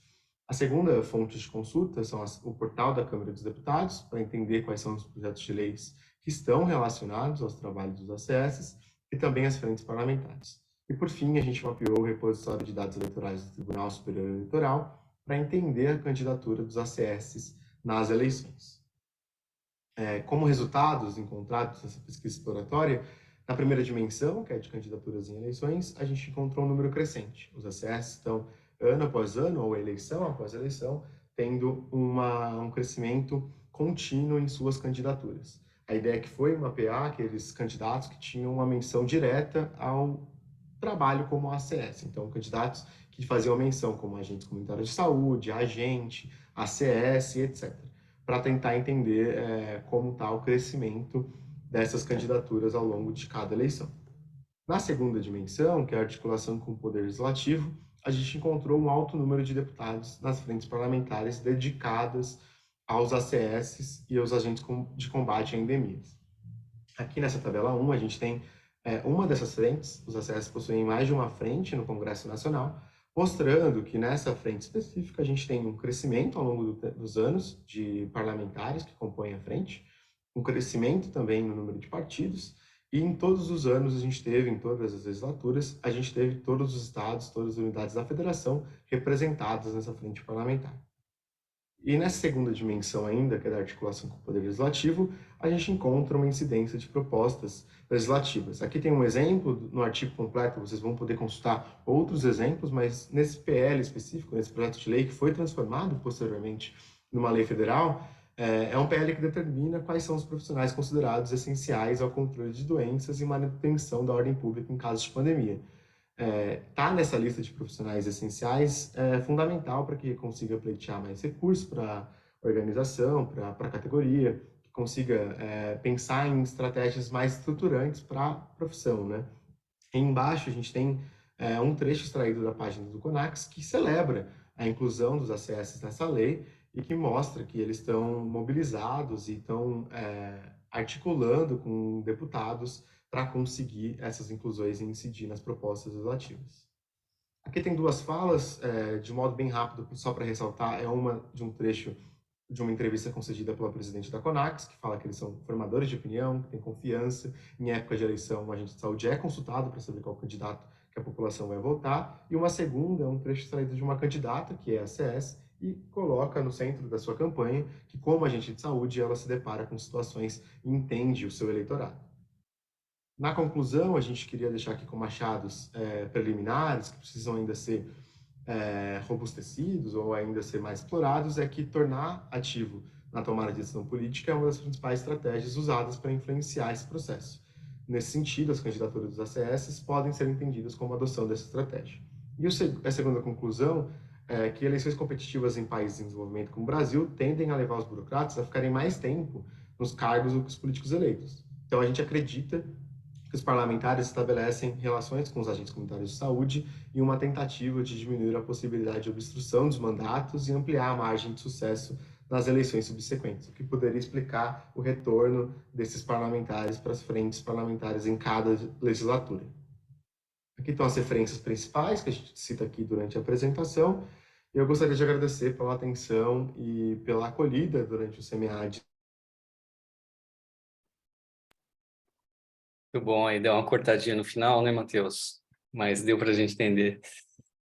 A segunda fonte de consulta são o portal da Câmara dos Deputados, para entender quais são os projetos de leis que estão relacionados aos trabalhos dos ACS, e também as frentes parlamentares. E, por fim, a gente mapeou o repositório de dados eleitorais do Tribunal Superior Eleitoral para entender a candidatura dos ACS nas eleições. Como resultados encontrados nessa pesquisa exploratória, na primeira dimensão, que é de candidaturas em eleições, a gente encontrou um número crescente. Os ACS estão, ano após ano, ou eleição após eleição, tendo um crescimento contínuo em suas candidaturas. A ideia é que foi mapear aqueles candidatos que tinham uma menção direta ao trabalho como ACS. Então, candidatos que faziam menção como agentes comunitários de saúde, agente, ACS, etc. Para tentar entender como está o crescimento dessas candidaturas ao longo de cada eleição. Na segunda dimensão, que é a articulação com o Poder Legislativo, a gente encontrou um alto número de deputados nas frentes parlamentares dedicadas aos ACS e aos agentes de combate a endemias. Aqui nessa tabela 1, a gente tem uma dessas frentes. Os ACS possuem mais de uma frente no Congresso Nacional, mostrando que nessa frente específica a gente tem um crescimento ao longo dos anos de parlamentares que compõem a frente, um crescimento também no número de partidos, e em todos os anos a gente teve, em todas as legislaturas, a gente teve todos os estados, todas as unidades da federação representadas nessa frente parlamentar. E nessa segunda dimensão ainda, que é da articulação com o Poder Legislativo, a gente encontra uma incidência de propostas legislativas. Aqui tem um exemplo, no artigo completo vocês vão poder consultar outros exemplos, mas nesse PL específico, nesse projeto de lei que foi transformado posteriormente numa lei federal, é um PL que determina quais são os profissionais considerados essenciais ao controle de doenças e manutenção da ordem pública em casos de pandemia. Tá nessa lista de profissionais essenciais é fundamental para que consiga pleitear mais recursos para a organização, para a categoria, que consiga pensar em estratégias mais estruturantes para a profissão, né? E embaixo a gente tem um trecho extraído da página do CONAX que celebra a inclusão dos ACS nessa lei e que mostra que eles estão mobilizados e estão articulando com deputados para conseguir essas inclusões e incidir nas propostas legislativas. Aqui tem 2 falas, de modo bem rápido, só para ressaltar, é uma de um trecho de uma entrevista concedida pela presidente da CONAX, que fala que eles são formadores de opinião, que têm confiança, em época de eleição o agente de saúde é consultado para saber qual candidato que a população vai votar, e uma segunda é um trecho extraído de uma candidata, que é a ACS, e coloca no centro da sua campanha que, como agente de saúde, ela se depara com situações e entende o seu eleitorado. Na conclusão, a gente queria deixar aqui como achados preliminares, que precisam ainda ser robustecidos ou ainda ser mais explorados, é que tornar ativo na tomada de decisão política é uma das principais estratégias usadas para influenciar esse processo. Nesse sentido, as candidaturas dos ACS podem ser entendidas como adoção dessa estratégia. E a segunda conclusão é que eleições competitivas em países em desenvolvimento como o Brasil tendem a levar os burocratas a ficarem mais tempo nos cargos do que os políticos eleitos. Então, a gente acredita que os parlamentares estabelecem relações com os agentes comunitários de saúde em uma tentativa de diminuir a possibilidade de obstrução dos mandatos e ampliar a margem de sucesso nas eleições subsequentes, o que poderia explicar o retorno desses parlamentares para as frentes parlamentares em cada legislatura. Aqui estão as referências principais que a gente cita aqui durante a apresentação. Eu gostaria de agradecer pela atenção e pela acolhida durante o SEMEAD. Muito bom, aí deu uma cortadinha no final, né, Matheus? Mas deu para a gente entender.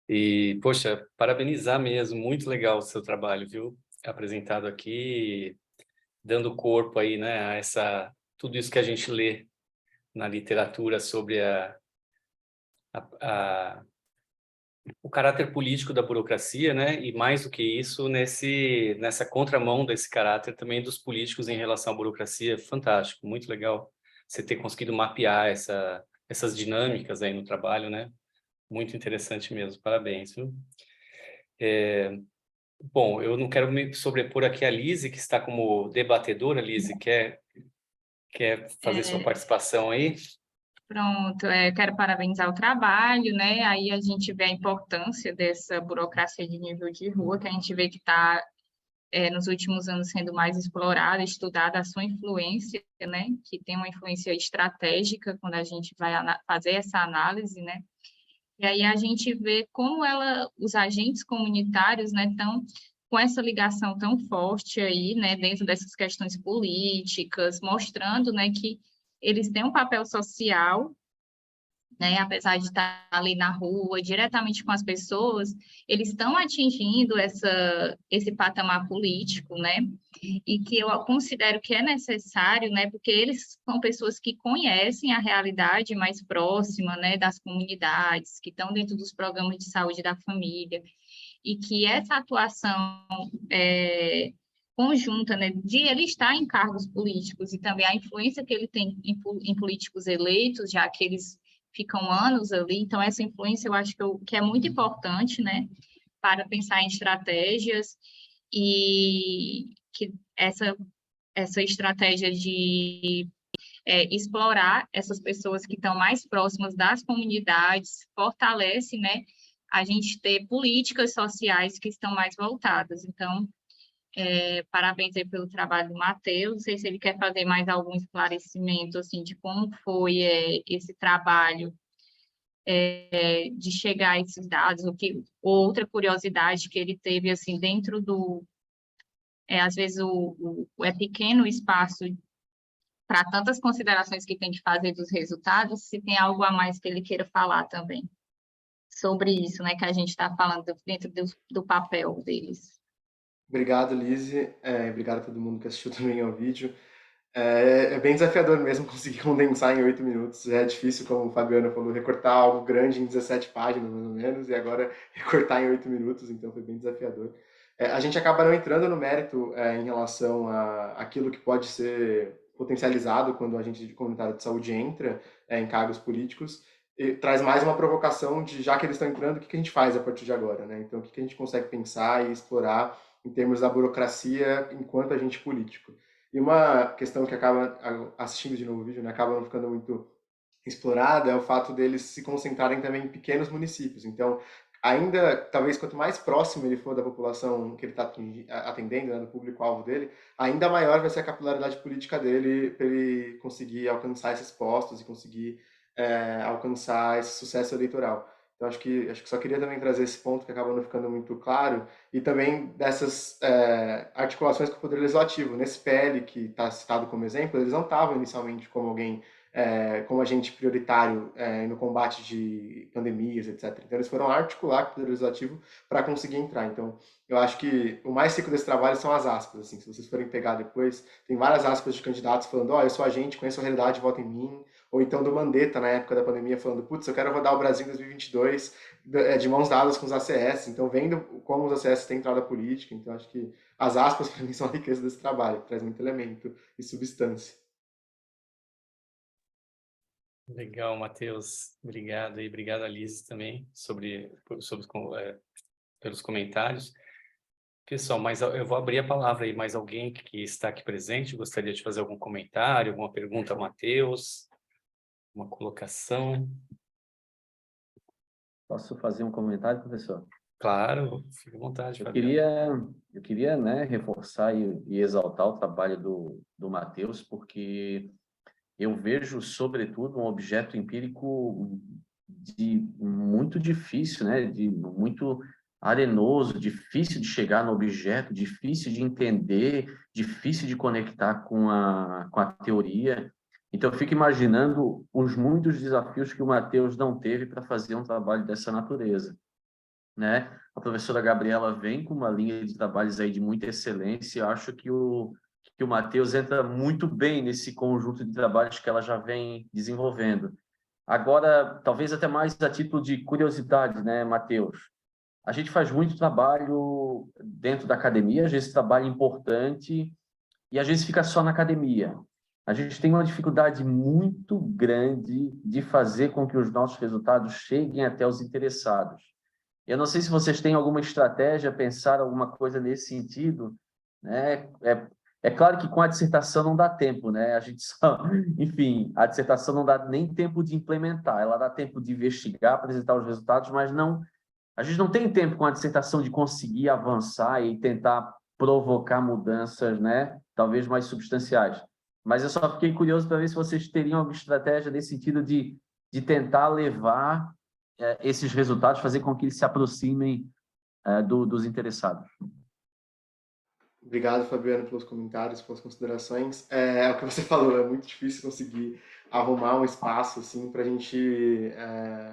E, poxa, parabenizar mesmo, muito legal o seu trabalho, viu? Apresentado aqui, dando corpo aí, né, a tudo isso que a gente lê na literatura sobre o caráter político da burocracia, né? E mais do que isso, nessa contramão desse caráter também dos políticos em relação à burocracia. Fantástico, muito legal você ter conseguido mapear essas dinâmicas aí no trabalho, né? Muito interessante mesmo, parabéns, viu? Bom, eu não quero me sobrepor aqui a Lise, que está como debatedora. Lise, quer fazer sua participação aí? Pronto, quero parabenizar o trabalho, né? Aí a gente vê a importância dessa burocracia de nível de rua, que a gente vê que está, nos últimos anos, sendo mais explorada, estudada a sua influência, né? Que tem uma influência estratégica quando a gente vai fazer essa análise, né? E aí a gente vê como os agentes comunitários, né, estão com essa ligação tão forte aí, né, dentro dessas questões políticas, mostrando, né, que eles têm um papel social, né, apesar de estar ali na rua, diretamente com as pessoas, eles estão atingindo esse patamar político, né, e que eu considero que é necessário, né, porque eles são pessoas que conhecem a realidade mais próxima, né, das comunidades, que estão dentro dos programas de saúde da família, e que essa atuação conjunta, né, de ele estar em cargos políticos e também a influência que ele tem em políticos eleitos, já que eles ficam anos ali, então essa influência eu acho que é muito importante, né, para pensar em estratégias e que essa estratégia de explorar essas pessoas que estão mais próximas das comunidades fortalece, né, a gente ter políticas sociais que estão mais voltadas. Então, parabéns aí pelo trabalho do Matheus. Não sei se ele quer fazer mais algum esclarecimento assim de como foi esse trabalho de chegar a esses dados, outra curiosidade que ele teve assim dentro às vezes é pequeno o espaço para tantas considerações que tem que fazer dos resultados, se tem algo a mais que ele queira falar também sobre isso, né, que a gente está falando dentro do papel deles. Obrigado, Lise. Obrigado a todo mundo que assistiu também ao vídeo. É bem desafiador mesmo conseguir condensar em 8 minutos. É difícil, como o Fabiano falou, recortar algo grande em 17 páginas, mais ou menos, e agora recortar em 8 minutos, então foi bem desafiador. A gente acaba não entrando no mérito em relação a aquilo que pode ser potencializado quando a gente de comunitário de saúde entra em cargos políticos, e traz mais uma provocação de, já que eles estão entrando, o que a gente faz a partir de agora, né? Então, o que a gente consegue pensar e explorar em termos da burocracia enquanto agente político. E uma questão que acaba, assistindo de novo o vídeo, né, acaba não ficando muito explorada é o fato deles se concentrarem também em pequenos municípios. Então, ainda, talvez, quanto mais próximo ele for da população que ele está atendendo, né, do público-alvo dele, ainda maior vai ser a capilaridade política dele para ele conseguir alcançar esses postos e conseguir alcançar esse sucesso eleitoral. Então, acho que só queria também trazer esse ponto que acaba não ficando muito claro, e também dessas articulações com o Poder Legislativo. Nesse PL que está citado como exemplo, eles não estavam inicialmente como alguém, como agente prioritário no combate de pandemias, etc. Então, eles foram articular com o Poder Legislativo para conseguir entrar. Então, eu acho que o mais rico desse trabalho são as aspas. Assim, se vocês forem pegar depois, tem várias aspas de candidatos falando: eu sou agente, conheço a realidade, vota em mim. Ou então do Mandetta, na época da pandemia, falando: putz, eu quero rodar o Brasil em 2022 de mãos dadas com os ACS. Então, vendo como os ACS têm entrada política, então acho que as aspas, para mim, são a riqueza desse trabalho, que traz muito elemento e substância. Legal, Matheus. Obrigado e obrigado, Alice, também, pelos comentários. Pessoal, mas eu vou abrir a palavra aí. Mais alguém que está aqui presente gostaria de fazer algum comentário, alguma pergunta ao Matheus? Uma colocação? Posso fazer um comentário, professor? Claro, fica à vontade, Eu Fabiano. queria, né, reforçar e exaltar o trabalho do Matheus, porque eu vejo, sobretudo, um objeto empírico muito difícil, né, de muito arenoso, difícil de chegar no objeto, difícil de entender, difícil de conectar com a teoria. Então, eu fico imaginando os muitos desafios que o Matheus não teve para fazer um trabalho dessa natureza, né? A professora Gabriela vem com uma linha de trabalhos aí de muita excelência. Eu acho que o Matheus entra muito bem nesse conjunto de trabalhos que ela já vem desenvolvendo. Agora, talvez até mais a título de curiosidade, né, Matheus? A gente faz muito trabalho dentro da academia, às vezes trabalho importante, e às vezes fica só na academia. A gente tem uma dificuldade muito grande de fazer com que os nossos resultados cheguem até os interessados. Eu não sei se vocês têm alguma estratégia, pensar alguma coisa nesse sentido, né? É claro que com a dissertação não dá tempo, né? A gente só, enfim, a dissertação não dá nem tempo de implementar, ela dá tempo de investigar, apresentar os resultados, mas não, a gente não tem tempo com a dissertação de conseguir avançar e tentar provocar mudanças, né? Talvez mais substanciais. Mas eu só fiquei curioso para ver se vocês teriam alguma estratégia nesse sentido de tentar levar esses resultados, fazer com que eles se aproximem dos interessados. Obrigado, Fabiano, pelos comentários, pelas considerações. É o que você falou, é muito difícil conseguir arrumar um espaço assim para a gente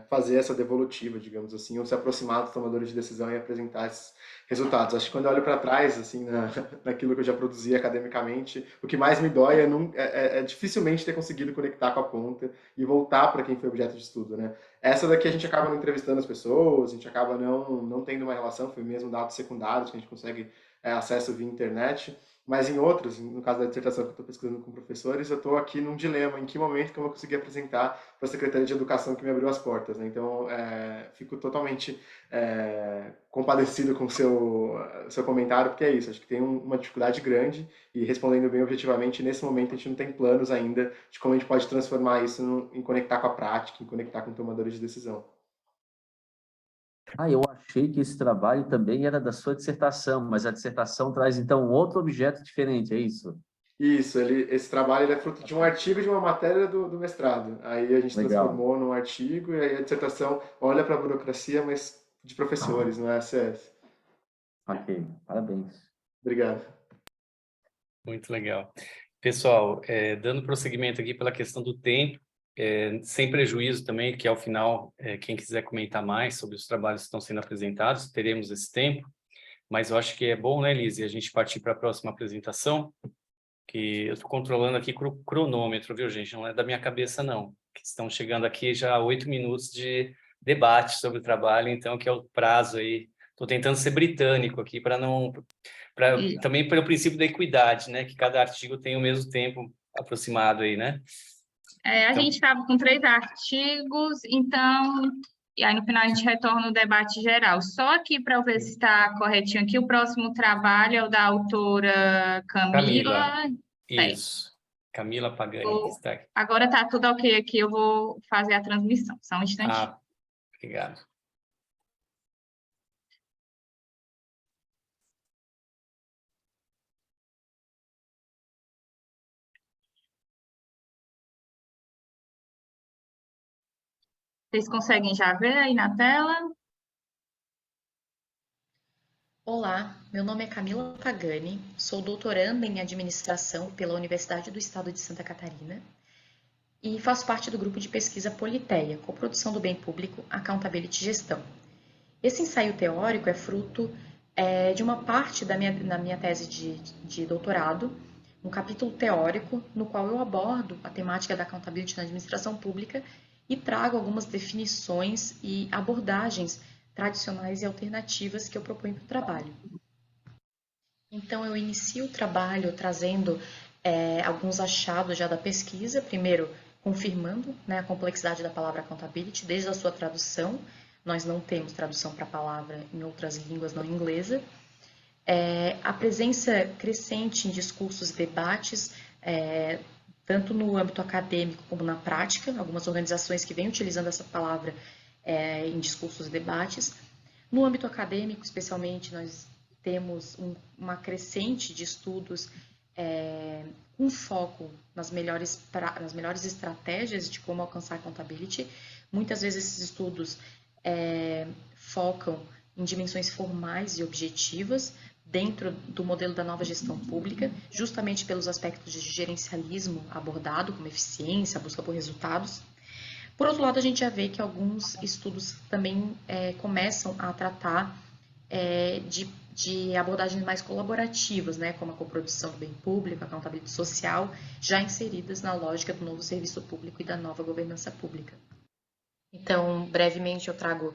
fazer essa devolutiva, digamos assim, ou se aproximar dos tomadores de decisão e apresentar esses resultados. Acho que quando eu olho para trás, assim, naquilo que eu já produzi academicamente, o que mais me dói é dificilmente ter conseguido conectar com a ponta e voltar para quem foi objeto de estudo, né? Essa daqui a gente acaba não entrevistando as pessoas, a gente acaba não tendo uma relação, foi mesmo dados secundários que a gente consegue acesso via internet, mas em outros, no caso da dissertação que eu estou pesquisando com professores, eu estou aqui num dilema, em que momento que eu vou conseguir apresentar para a Secretaria de Educação que me abriu as portas, né? Então, fico totalmente compadecido com o seu comentário, porque é isso, acho que tem uma dificuldade grande e respondendo bem objetivamente, nesse momento a gente não tem planos ainda de como a gente pode transformar isso em conectar com a prática, em conectar com tomadores de decisão. Eu achei que esse trabalho também era da sua dissertação, mas a dissertação traz, então, outro objeto diferente, é isso? Isso, esse trabalho é fruto de um artigo de uma matéria do mestrado. Aí a gente Legal. transformou num artigo e aí a dissertação olha para a burocracia, mas de professores, não é ACS. Ok, parabéns. Obrigado. Muito legal. Pessoal, dando prosseguimento aqui pela questão do tempo, sem prejuízo também, que ao final, quem quiser comentar mais sobre os trabalhos que estão sendo apresentados, teremos esse tempo, mas eu acho que é bom, né, Lise, a gente partir para a próxima apresentação, que eu estou controlando aqui o cronômetro, viu, gente? Não é da minha cabeça, não. Que estão chegando aqui já 8 minutos de debate sobre o trabalho, então, que é o prazo aí. Estou tentando ser britânico aqui para não... também pelo princípio da equidade, né? Que cada artigo tem o mesmo tempo aproximado aí, né? A gente estava com 3 artigos, então... E aí, no final, a gente retorna o debate geral. Só aqui para eu ver se está corretinho aqui, o próximo trabalho é o da autora Camila. Isso. Camila Pagani, que está aqui. Agora está tudo ok aqui, eu vou fazer a transmissão. Só um instantinho. Obrigado. Vocês conseguem já ver aí na tela? Olá, meu nome é Camila Pagani, sou doutoranda em administração pela Universidade do Estado de Santa Catarina e faço parte do grupo de pesquisa Politeia, coprodução do bem público, Accountability e Gestão. Esse ensaio teórico é fruto de uma parte da minha tese de doutorado, um capítulo teórico no qual eu abordo a temática da accountability na administração pública e trago algumas definições e abordagens tradicionais e alternativas que eu proponho para o trabalho. Então, eu inicio o trabalho trazendo alguns achados já da pesquisa, primeiro confirmando, né, a complexidade da palavra accountability desde a sua tradução. Nós não temos tradução para a palavra em outras línguas não inglesa. A presença crescente em discursos e debates, tanto no âmbito acadêmico como na prática, algumas organizações que vêm utilizando essa palavra em discursos e debates, No âmbito acadêmico, especialmente, nós temos uma crescente de estudos com foco nas melhores estratégias de como alcançar accountability. Muitas vezes esses estudos focam em dimensões formais e objetivas dentro do modelo da nova gestão pública, justamente pelos aspectos de gerencialismo abordado, como eficiência, busca por resultados. Por outro lado, a gente já vê que alguns estudos também começam a tratar de abordagens mais colaborativas, né, como a coprodução do bem público, a accountability social, já inseridas na lógica do novo serviço público e da nova governança pública. Então, brevemente, eu trago,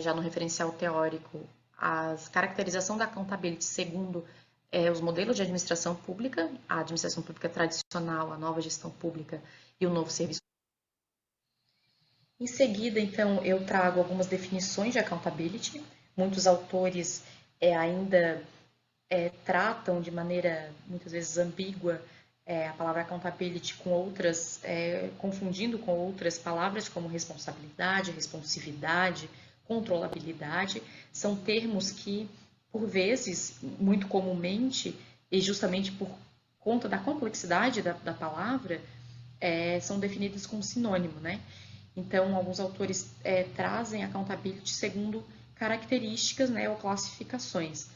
já no referencial teórico, a caracterização da accountability segundo os modelos de administração pública, a administração pública tradicional, a nova gestão pública e o novo serviço. Em seguida, então, eu trago algumas definições de accountability. Muitos autores ainda tratam de maneira, muitas vezes, ambígua a palavra accountability com outras, confundindo com outras palavras como responsabilidade, responsividade, controlabilidade. São termos que, por vezes, muito comumente, e justamente por conta da complexidade da palavra, são definidos como sinônimo, né? Então, alguns autores trazem accountability segundo características, né, ou classificações,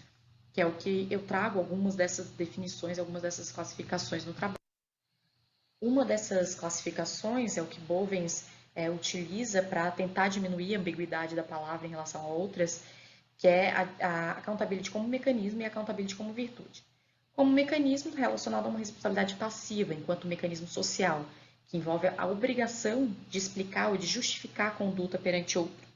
que é o que eu trago algumas dessas definições, algumas dessas classificações no trabalho. Uma dessas classificações é o que Bovens utiliza para tentar diminuir a ambiguidade da palavra em relação a outras, que é a accountability como mecanismo e a accountability como virtude. Como mecanismo relacionado a uma responsabilidade passiva, enquanto mecanismo social, que envolve a obrigação de explicar ou de justificar a conduta perante outro.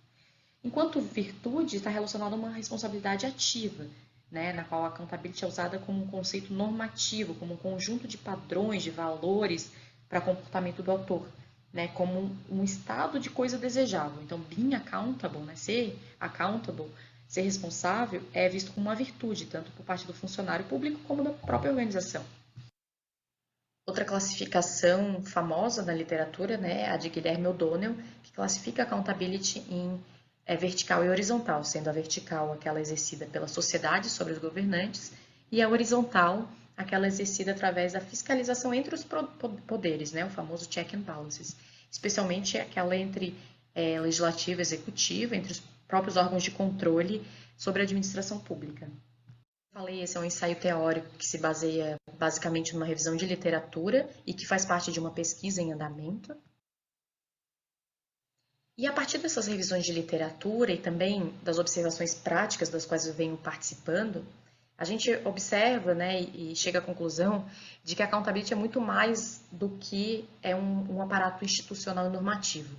Enquanto virtude está relacionado a uma responsabilidade ativa, né, na qual a accountability é usada como um conceito normativo, como um conjunto de padrões, de valores para comportamento do autor, né, como um estado de coisa desejável. Então, being accountable, né, ser accountable, ser responsável, é visto como uma virtude, tanto por parte do funcionário público como da própria organização. Outra classificação famosa na literatura, né, é a de Guilherme O'Donnell, que classifica a accountability em vertical e horizontal, sendo a vertical aquela exercida pela sociedade sobre os governantes e a horizontal aquela exercida através da fiscalização entre os poderes, né, o famoso check and balances, especialmente aquela entre legislativo e executivo, entre os próprios órgãos de controle sobre a administração pública. Falei, esse é um ensaio teórico que se baseia basicamente numa revisão de literatura e que faz parte de uma pesquisa em andamento. E a partir dessas revisões de literatura e também das observações práticas das quais eu venho participando, a gente observa, né, e chega à conclusão de que a accountability é muito mais do que um aparato institucional e normativo,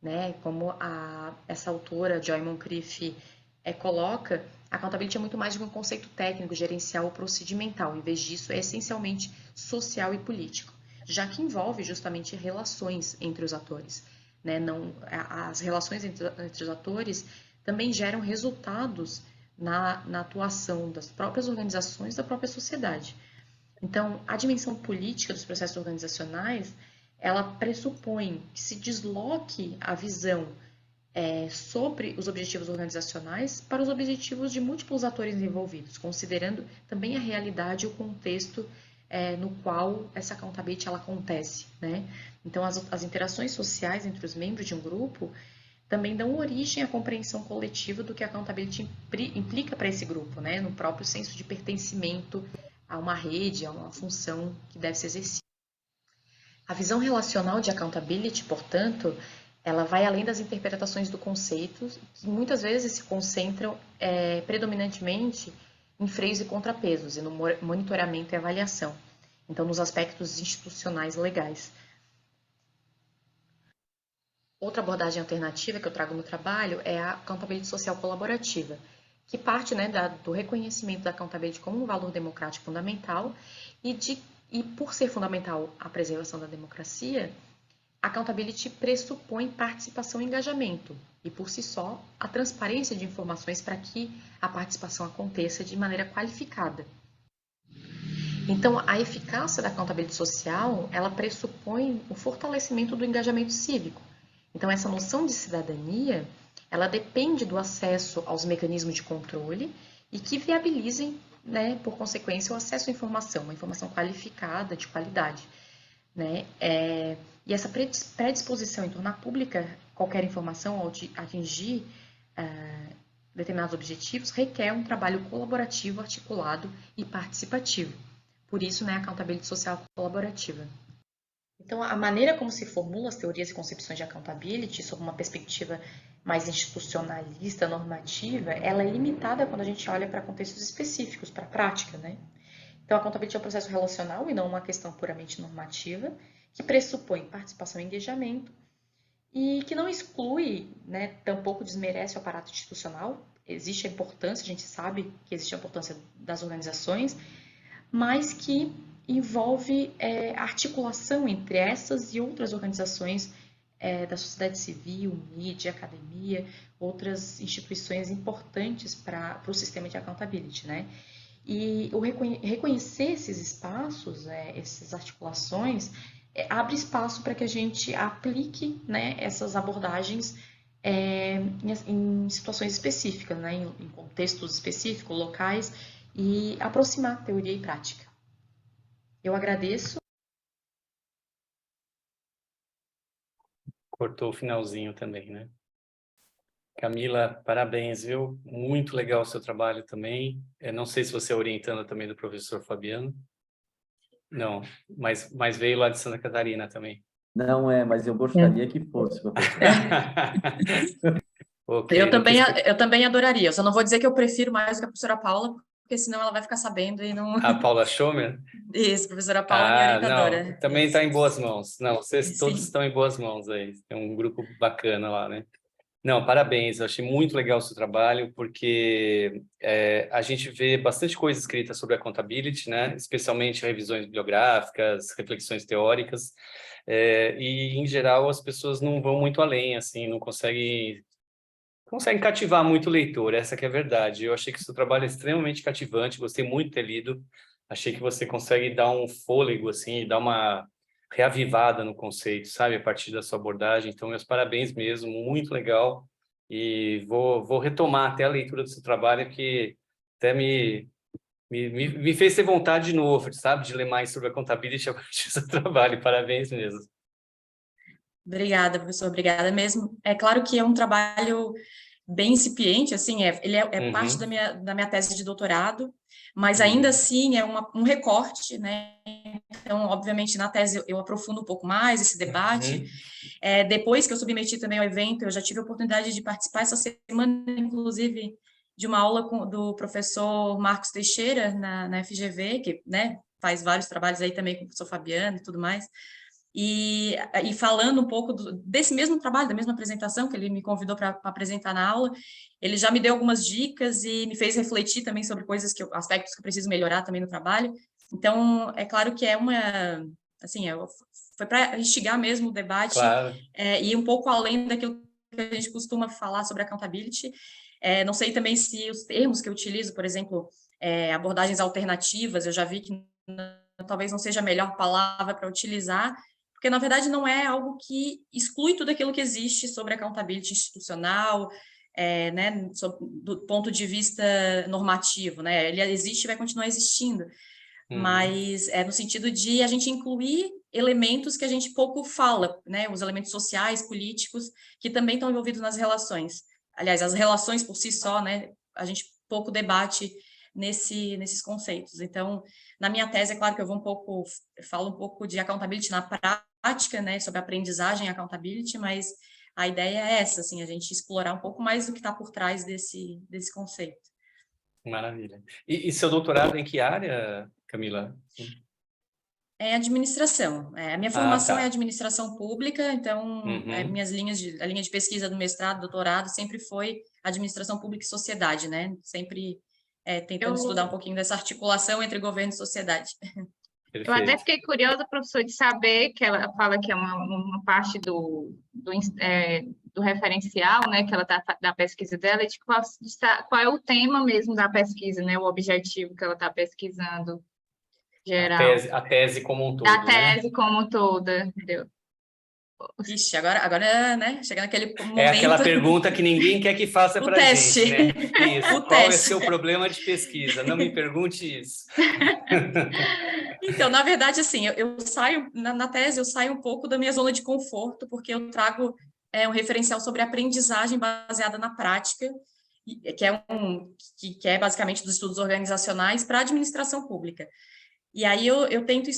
né? Como essa autora, Joy Moncrief, coloca, a accountability é muito mais de um conceito técnico, gerencial ou procedimental. Em vez disso, é essencialmente social e político, já que envolve justamente relações entre os atores. Né? As relações entre os atores também geram resultados na atuação das próprias organizações, da própria sociedade. Então, a dimensão política dos processos organizacionais, ela pressupõe que se desloque a visão sobre os objetivos organizacionais para os objetivos de múltiplos atores envolvidos, considerando também a realidade e o contexto no qual essa accountability ela acontece, né? Então, as interações sociais entre os membros de um grupo também dão origem à compreensão coletiva do que a accountability implica para esse grupo, né? No próprio senso de pertencimento a uma rede, a uma função que deve ser exercida. A visão relacional de accountability, portanto, ela vai além das interpretações do conceito, que muitas vezes se concentram predominantemente em freios e contrapesos, e no monitoramento e avaliação, então nos aspectos institucionais legais. Outra abordagem alternativa que eu trago no trabalho é a accountability social colaborativa, que parte, né, do reconhecimento da accountability como um valor democrático fundamental e por ser fundamental a preservação da democracia, a accountability pressupõe participação e engajamento, e por si só, a transparência de informações para que a participação aconteça de maneira qualificada. Então, a eficácia da accountability social, ela pressupõe o fortalecimento do engajamento cívico. Então, essa noção de cidadania, ela depende do acesso aos mecanismos de controle e que viabilizem, né, por consequência, o acesso à informação, uma informação qualificada, de qualidade, né? E essa predisposição em tornar pública qualquer informação ao atingir determinados objetivos requer um trabalho colaborativo, articulado e participativo. Por isso, né, a accountability social colaborativa. Então, a maneira como se formulam as teorias e concepções de accountability, sob uma perspectiva mais institucionalista, normativa, ela é limitada quando a gente olha para contextos específicos, para a prática, né? Então, a accountability é um processo relacional e não uma questão puramente normativa, que pressupõe participação e engajamento e que não exclui, né, tampouco desmerece o aparato institucional. Existe a importância, a gente sabe que existe a importância das organizações, mas que envolve a articulação entre essas e outras organizações da sociedade civil, mídia, academia, outras instituições importantes para o sistema de accountability, né? E reconhecer esses espaços, essas articulações, abre espaço para que a gente aplique, né, essas abordagens em situações específicas, né, em contextos específicos, locais, e aproximar teoria e prática. Eu agradeço. Cortou o finalzinho também, né? Camila, parabéns, viu? Muito legal o seu trabalho também. Eu não sei se você é orientanda também do professor Fabiano. Não, mas veio lá de Santa Catarina também. Não é, mas eu gostaria que fosse, professor. Okay, Eu também adoraria. Eu só não vou dizer que eu prefiro mais do que a professora Paula, porque senão ela vai ficar sabendo e não... A Paula Schomer? Isso, professora Paula, minha orientadora. Não, também está em boas mãos. Não, vocês Sim. todos estão em boas mãos aí. Tem um grupo bacana lá, né? Não, parabéns. Eu achei muito legal o seu trabalho, porque a gente vê bastante coisa escrita sobre a accountability, né? Especialmente revisões bibliográficas, reflexões teóricas, e, em geral, as pessoas não vão muito além, assim, não conseguem cativar muito o leitor, essa que é a verdade. Eu achei que o seu trabalho é extremamente cativante, gostei muito de ter lido, achei que você consegue dar um fôlego, assim, dar uma reavivada no conceito, sabe, a partir da sua abordagem. Então, meus parabéns mesmo, muito legal, e vou retomar até a leitura do seu trabalho, que até me fez ter vontade de novo, sabe, de ler mais sobre a accountability a partir do seu trabalho. Parabéns mesmo. Obrigada, professor, obrigada mesmo. É claro que é um trabalho bem incipiente, assim, ele é parte da minha tese de doutorado, mas ainda assim é um recorte, né? Então, obviamente, na tese eu aprofundo um pouco mais esse debate. Depois que eu submeti também ao evento, eu já tive a oportunidade de participar essa semana, inclusive, de uma aula do professor Marcos Teixeira, na FGV, que, né, faz vários trabalhos aí também com o professor Fabiano e tudo mais. E falando um pouco desse mesmo trabalho, da mesma apresentação que ele me convidou para apresentar na aula, ele já me deu algumas dicas e me fez refletir também sobre aspectos que eu preciso melhorar também no trabalho. Então, é claro que foi para instigar mesmo o debate, claro. E um pouco além daquilo que a gente costuma falar sobre accountability. Não sei também se os termos que eu utilizo, por exemplo, abordagens alternativas, eu já vi que talvez não seja a melhor palavra para utilizar, porque, na verdade, não é algo que exclui tudo aquilo que existe sobre accountability institucional, né, do ponto de vista normativo, né? Ele existe e vai continuar existindo, mas no sentido de a gente incluir elementos que a gente pouco fala, né? Os elementos sociais, políticos, que também estão envolvidos nas relações. Aliás, as relações por si só, né? A gente pouco debate nesses conceitos. Então, na minha tese, é claro que eu falo um pouco de accountability na prática, né, sobre aprendizagem e accountability, mas a ideia é essa, assim, a gente explorar um pouco mais do que está por trás desse conceito. Maravilha. E seu doutorado em que área, Camila? É administração. A minha formação tá. é administração pública, então a linha de pesquisa do mestrado, doutorado, sempre foi administração pública e sociedade, né? Sempre tentando estudar um pouquinho dessa articulação entre governo e sociedade. Perfeito. Eu até fiquei curiosa, professor, de saber que ela fala que é uma parte do referencial, né, que ela tá da pesquisa dela, e de qual é o tema mesmo da pesquisa, né, o objetivo que ela está pesquisando geral. A tese como um todo, da tese como toda, entendeu? Ixi, agora, né? Chega naquele momento... É aquela pergunta que ninguém quer que faça O para teste. gente, né? Isso. O Qual é teste. seu problema de pesquisa? Não me pergunte isso. Então, na verdade, assim, eu saio, na tese, eu saio um pouco da minha zona de conforto, porque eu trago um referencial sobre aprendizagem baseada na prática, que é basicamente dos estudos organizacionais para a administração pública. E aí eu tento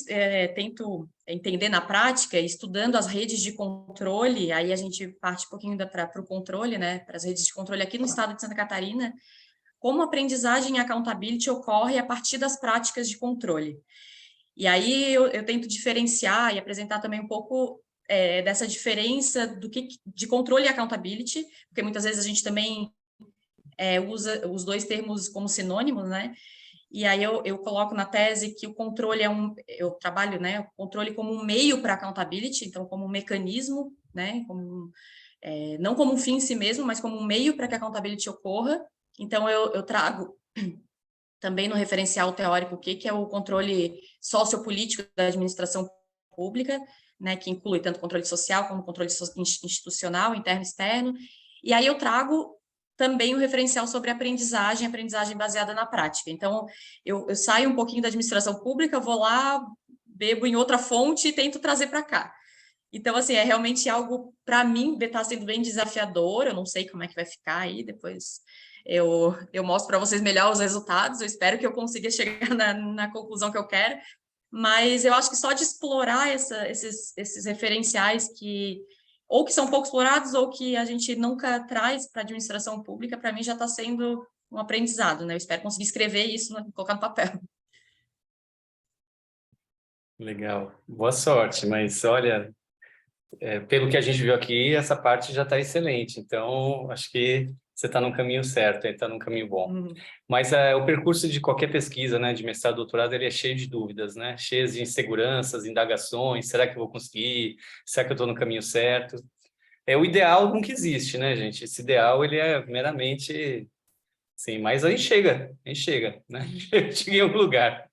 entender na prática, estudando as redes de controle, aí a gente parte um pouquinho para o controle, né, para as redes de controle aqui no estado de Santa Catarina, como a aprendizagem e accountability ocorre a partir das práticas de controle. E aí eu tento diferenciar e apresentar também um pouco dessa diferença de controle e accountability, porque muitas vezes a gente também usa os dois termos como sinônimos, né? E aí eu coloco na tese que o controle eu trabalho, né, o controle como um meio para accountability, então como um mecanismo, né, não como um fim em si mesmo, mas como um meio para que a accountability ocorra. Então eu trago também no referencial teórico o que é o controle sociopolítico da administração pública, né, que inclui tanto controle social como controle institucional, interno e externo. E aí eu trago também o referencial sobre aprendizagem baseada na prática. Então, eu saio um pouquinho da administração pública, vou lá, bebo em outra fonte e tento trazer para cá. Então, assim, é realmente algo, para mim, está sendo bem desafiador, eu não sei como é que vai ficar aí, depois eu mostro para vocês melhor os resultados, eu espero que eu consiga chegar na conclusão que eu quero, mas eu acho que só de explorar esses referenciais que são pouco explorados ou que a gente nunca traz para a administração pública, para mim já está sendo um aprendizado, né? Eu espero conseguir escrever isso, colocar no papel. Legal. Boa sorte, mas olha, pelo que a gente viu aqui, essa parte já está excelente. Então, acho que você está no caminho certo, está num caminho bom. Mas o percurso de qualquer pesquisa, né, de mestrado, doutorado, ele é cheio de dúvidas, né? Cheio de inseguranças, indagações. Será que eu vou conseguir? Será que eu estou no caminho certo? O ideal nunca existe, né, gente? Esse ideal, ele é meramente... Sim, mas aí chega, né? Chega em algum lugar.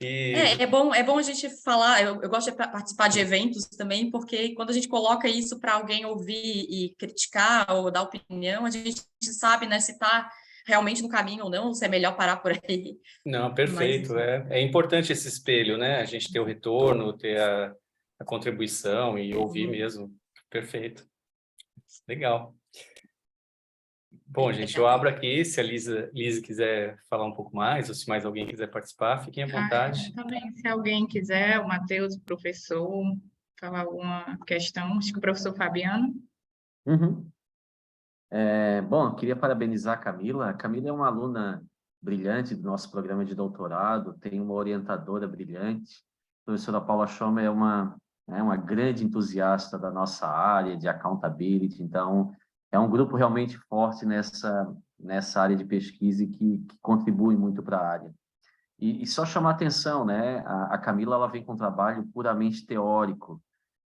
É bom a gente falar, eu gosto de participar de eventos também, porque quando a gente coloca isso para alguém ouvir e criticar ou dar opinião, a gente sabe, né, se está realmente no caminho ou não, se é melhor parar por aí. Não, perfeito. Mas... É importante esse espelho, né? A gente ter o retorno, ter a contribuição e ouvir mesmo. Perfeito. Legal. Bom, gente, eu abro aqui, se a Lise quiser falar um pouco mais, ou se mais alguém quiser participar, fiquem à vontade. Também, se alguém quiser, o Matheus, o professor, falar alguma questão, acho que o professor Fabiano. Bom, eu queria parabenizar a Camila. A Camila é uma aluna brilhante do nosso programa de doutorado, tem uma orientadora brilhante. A professora Paula Schomer é uma grande entusiasta da nossa área de accountability, então é um grupo realmente forte nessa área de pesquisa e que contribui muito para a área. E só chamar a atenção, né? A Camila ela vem com um trabalho puramente teórico,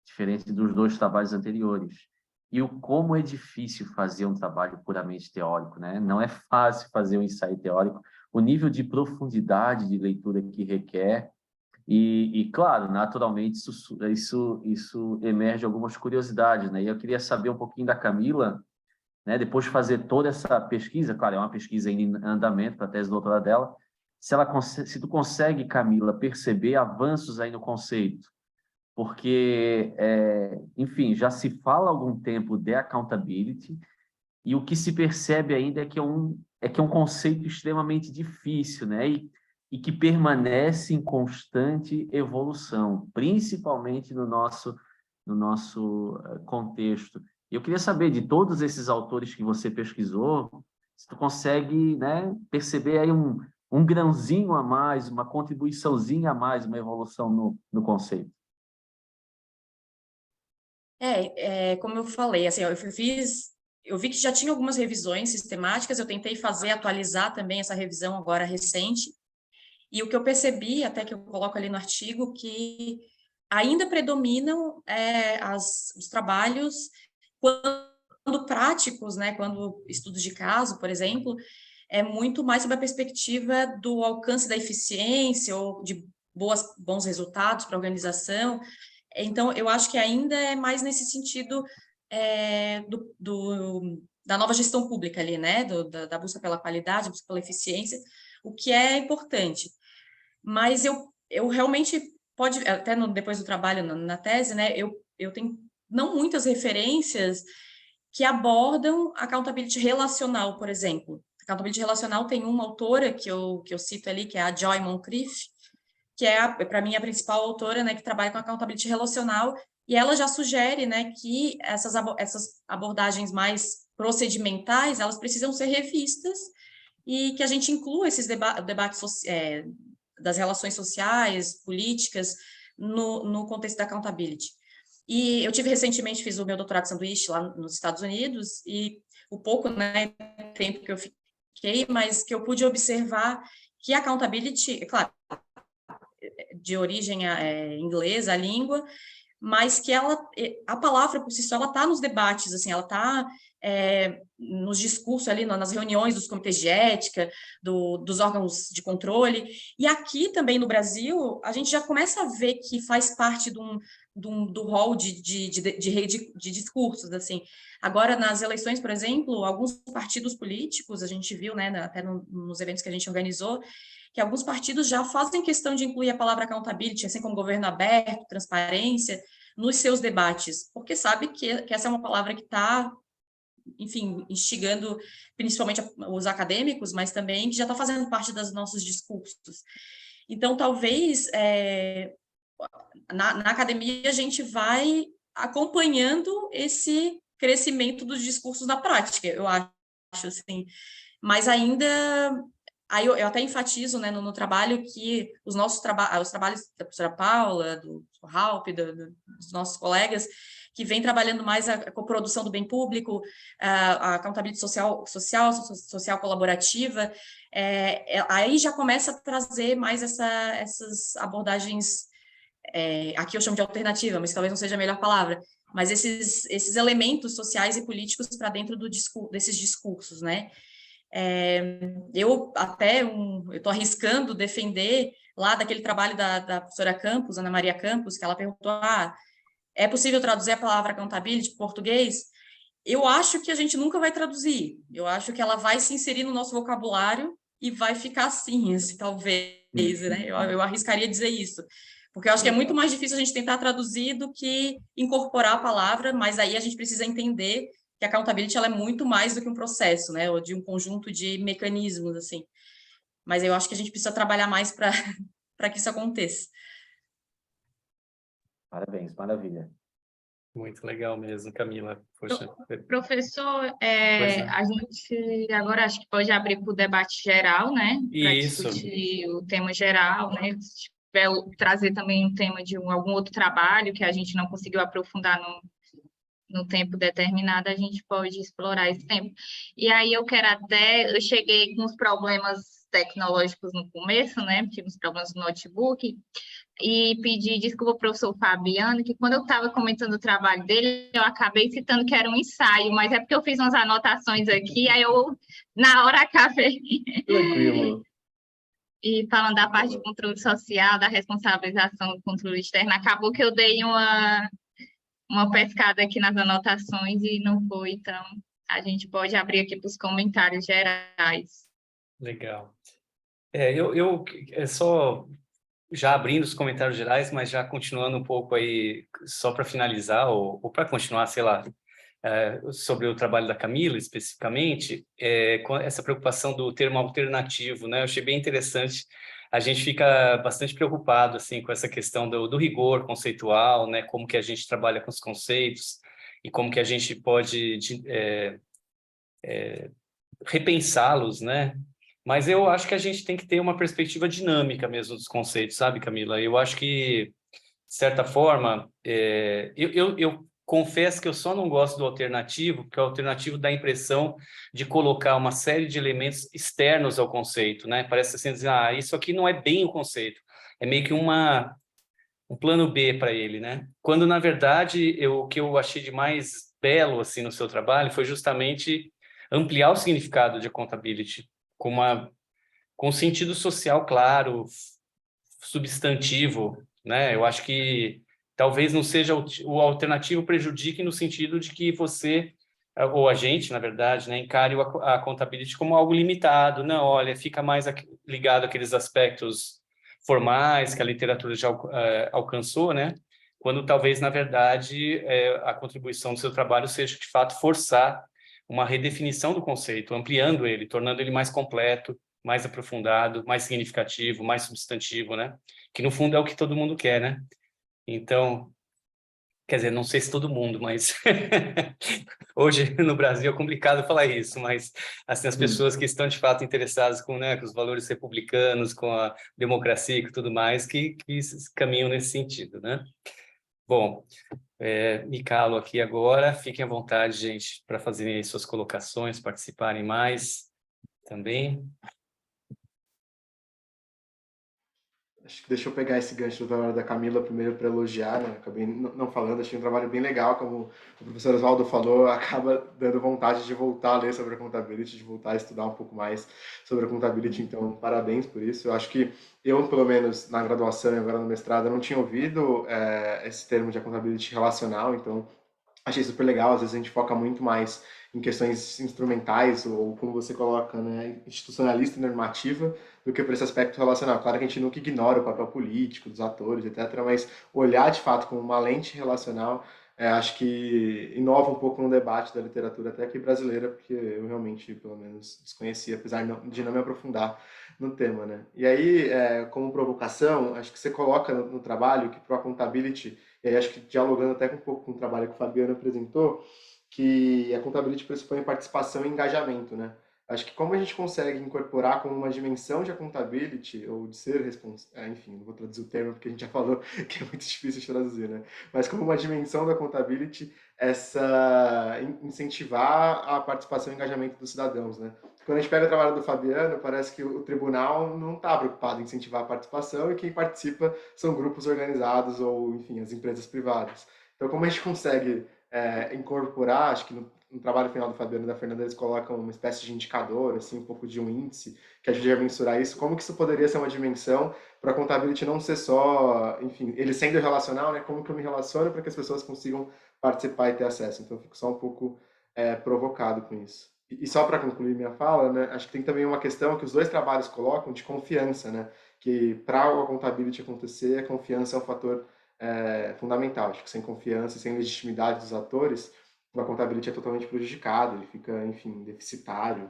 diferente dos dois trabalhos anteriores. E como é difícil fazer um trabalho puramente teórico, né? Não é fácil fazer um ensaio teórico, o nível de profundidade de leitura que requer, e claro, naturalmente, isso emerge algumas curiosidades, né? E eu queria saber um pouquinho da Camila, né? Depois de fazer toda essa pesquisa, claro, é uma pesquisa em andamento para a tese de doutorado dela, se tu consegue, Camila, perceber avanços aí no conceito, porque, enfim, já se fala há algum tempo de accountability, e o que se percebe ainda é que é um conceito extremamente difícil, né? E que permanece em constante evolução, principalmente no nosso contexto. Eu queria saber, de todos esses autores que você pesquisou, se tu consegue, né, perceber aí um grãozinho a mais, uma contribuiçãozinha a mais, uma evolução no conceito. Como eu falei, assim, eu vi que já tinha algumas revisões sistemáticas, eu tentei atualizar também essa revisão agora recente, e o que eu percebi, até que eu coloco ali no artigo, que ainda predominam os trabalhos quando práticos, né, quando estudos de caso, por exemplo, é muito mais sobre a perspectiva do alcance da eficiência ou de bons resultados para a organização. Então, eu acho que ainda é mais nesse sentido da nova gestão pública ali, né? Da busca pela qualidade, busca pela eficiência, o que é importante. Mas eu realmente até depois do trabalho na tese, né? Eu tenho não muitas referências que abordam accountability relacional, por exemplo. Accountability relacional tem uma autora que eu cito ali, que é a Joy Moncrief, que é, para mim, a principal autora, né, que trabalha com accountability relacional, e ela já sugere, né, que essas abordagens mais procedimentais, elas precisam ser revistas e que a gente inclua esses debates das relações sociais, políticas, no contexto da accountability. E eu recentemente fiz o meu doutorado de sanduíche lá nos Estados Unidos, e o pouco, né, tempo que eu fiquei, mas que eu pude observar que a accountability, é claro, de origem inglesa, a língua, mas que a palavra por si só, ela está nos debates, assim, ela está nos discursos ali, nas reuniões dos comitês de ética, dos órgãos de controle, e aqui também no Brasil, a gente já começa a ver que faz parte do rol de discursos, assim. Agora, nas eleições, por exemplo, alguns partidos políticos, a gente viu, né, até nos eventos que a gente organizou, que alguns partidos já fazem questão de incluir a palavra accountability, assim como governo aberto, transparência, nos seus debates, porque sabe que essa é uma palavra que está, enfim, instigando principalmente os acadêmicos, mas também que já está fazendo parte dos nossos discursos. Então, talvez, na academia, a gente vai acompanhando esse crescimento dos discursos na prática, eu acho, assim, mas ainda... Aí eu até enfatizo, né, no trabalho que os trabalhos da professora Paula, do Ralph, dos nossos colegas, que vem trabalhando mais a coprodução do bem público, a accountability social colaborativa, aí já começa a trazer mais essas abordagens, aqui eu chamo de alternativa, mas talvez não seja a melhor palavra, mas esses elementos sociais e políticos para dentro desses discursos, né? Eu estou arriscando defender lá daquele trabalho da professora Campos, Ana Maria Campos, que ela perguntou, é possível traduzir a palavra accountability para português? Eu acho que a gente nunca vai traduzir, eu acho que ela vai se inserir no nosso vocabulário e vai ficar assim talvez, né? Eu arriscaria dizer isso, porque eu acho que é muito mais difícil a gente tentar traduzir do que incorporar a palavra, mas aí a gente precisa entender que a accountability ela é muito mais do que um processo, né, ou de um conjunto de mecanismos, assim. Mas eu acho que a gente precisa trabalhar mais para que isso aconteça. Parabéns, maravilha. Muito legal mesmo, Camila. Poxa. Professor, a gente agora acho que pode abrir para o debate geral, né? Para discutir o tema geral, né? Se tiver trazer também um tema de algum outro trabalho que a gente não conseguiu aprofundar no tempo determinado, a gente pode explorar esse tempo. E aí eu cheguei com os problemas tecnológicos no começo, né? Tive uns problemas no notebook, e pedi desculpa ao professor Fabiano, que quando eu estava comentando o trabalho dele, eu acabei citando que era um ensaio, mas é porque eu fiz umas anotações aqui, aí eu, na hora, acabei... Tranquilo. E falando da parte de controle social, da responsabilização do controle externo, acabou que eu dei uma pescada aqui nas anotações e não foi, então a gente pode abrir aqui para os comentários gerais. Legal. Eu só já abrindo os comentários gerais, mas já continuando um pouco aí, só para finalizar, ou para continuar, sei lá, sobre o trabalho da Camila, especificamente, com essa preocupação do termo alternativo, né? Eu achei bem interessante. A gente fica bastante preocupado, assim, com essa questão do rigor conceitual, né? Como que a gente trabalha com os conceitos e como que a gente pode repensá-los, né? Mas eu acho que a gente tem que ter uma perspectiva dinâmica mesmo dos conceitos, sabe, Camila? Eu acho que, de certa forma, eu confesso que eu só não gosto do alternativo, porque o alternativo dá a impressão de colocar uma série de elementos externos ao conceito, né? Parece assim, dizer, isso aqui não é bem o conceito, é meio que um plano B para ele, né? Quando, na verdade, o que eu achei de mais belo assim, no seu trabalho foi justamente ampliar o significado de accountability com um sentido social claro, substantivo, né? Eu acho que talvez não seja o alternativo prejudique no sentido de que você, ou a gente, na verdade, né, encare a accountability como algo limitado. Não, olha, fica mais ligado àqueles aspectos formais que a literatura já alcançou, né? Quando talvez, na verdade, a contribuição do seu trabalho seja, de fato, forçar uma redefinição do conceito, ampliando ele, tornando ele mais completo, mais aprofundado, mais significativo, mais substantivo, né? Que, no fundo, é o que todo mundo quer, né? Então, quer dizer, não sei se todo mundo, mas hoje no Brasil é complicado falar isso, mas assim, as pessoas que estão, de fato, interessadas com, né, com os valores republicanos, com a democracia e com tudo mais, que caminham nesse sentido, né? Bom, me calo aqui agora. Fiquem à vontade, gente, para fazerem suas colocações, participarem mais também. Acho que deixa eu pegar esse gancho do trabalho da Camila primeiro para elogiar, né? Acabei não falando, achei um trabalho bem legal, como o professor Oswaldo falou, acaba dando vontade de voltar a ler sobre a contabilidade, de voltar a estudar um pouco mais sobre a contabilidade, então parabéns por isso. Eu acho que eu, pelo menos na graduação e agora no mestrado, eu não tinha ouvido esse termo de contabilidade relacional, então achei super legal. Às vezes a gente foca muito mais em questões instrumentais, ou como você coloca, né, institucionalista e normativa, do que por esse aspecto relacional. Claro que a gente nunca ignora o papel político dos atores, etc., mas olhar de fato como uma lente relacional, acho que inova um pouco no debate da literatura, até aqui brasileira, porque eu realmente, pelo menos, desconhecia, apesar de não me aprofundar no tema, né? E aí, como provocação, acho que você coloca no trabalho que, para a accountability, e aí acho que dialogando até um pouco com o trabalho que o Fabiano apresentou, que a contabilidade pressupõe participação e engajamento, né? Acho que como a gente consegue incorporar como uma dimensão de accountability, ou de ser responsável, enfim, não vou traduzir o termo porque a gente já falou que é muito difícil de traduzir, né? Mas como uma dimensão da accountability, incentivar a participação e engajamento dos cidadãos, né? Quando a gente pega o trabalho do Fabiano, parece que o tribunal não está preocupado em incentivar a participação e quem participa são grupos organizados ou, enfim, as empresas privadas. Então, como a gente consegue incorporar, acho que no trabalho final do Fabiano e da Fernanda, eles colocam uma espécie de indicador, assim, um pouco de um índice que ajude a mensurar isso. Como que isso poderia ser uma dimensão para a contabilidade não ser só, enfim, ele sendo relacional, né? Como que eu me relaciono para que as pessoas consigam participar e ter acesso? Então, eu fico só um pouco provocado com isso. E só para concluir minha fala, né? Acho que tem também uma questão que os dois trabalhos colocam de confiança, né? Que para a contabilidade acontecer, a confiança é um fator fundamental. Acho que sem confiança, sem legitimidade dos atores, a contabilidade é totalmente prejudicado, ele fica, enfim, deficitário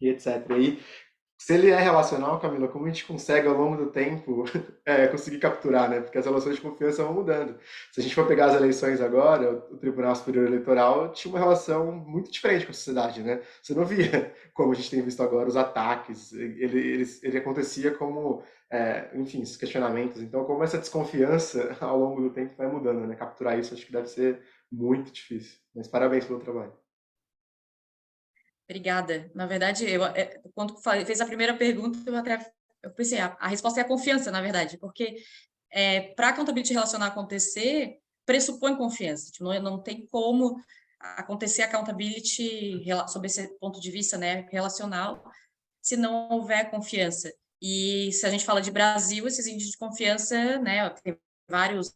e etc. E aí, se ele é relacional, Camila, como a gente consegue ao longo do tempo conseguir capturar, né? Porque as relações de confiança vão mudando. Se a gente for pegar as eleições agora, o Tribunal Superior Eleitoral tinha uma relação muito diferente com a sociedade, né? Você não via, como a gente tem visto agora, os ataques. Ele acontecia como, enfim, esses questionamentos. Então, como essa desconfiança ao longo do tempo vai mudando, né? Capturar isso acho que deve ser muito difícil. Mas parabéns pelo trabalho. Obrigada. Na verdade, quando fez a primeira pergunta, eu pensei, a resposta é a confiança, na verdade, porque para a contabilidade relacional acontecer, pressupõe confiança. Tipo, não tem como acontecer a accountability sob esse ponto de vista, né, relacional, se não houver confiança. E se a gente fala de Brasil, esses índices de confiança, né, tem vários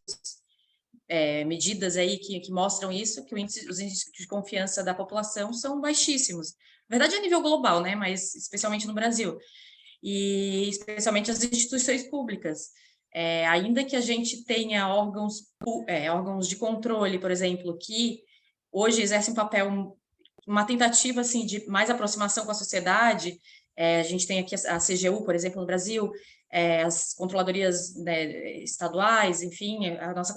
medidas aí que mostram isso, que os índices de confiança da população são baixíssimos. Na verdade, a nível global, né, mas especialmente no Brasil. E especialmente as instituições públicas. Ainda que a gente tenha órgãos de controle, por exemplo, que hoje exercem um papel, uma tentativa assim, de mais aproximação com a sociedade, a gente tem aqui a CGU, por exemplo, no Brasil, as controladorias, né, estaduais, enfim, a nossa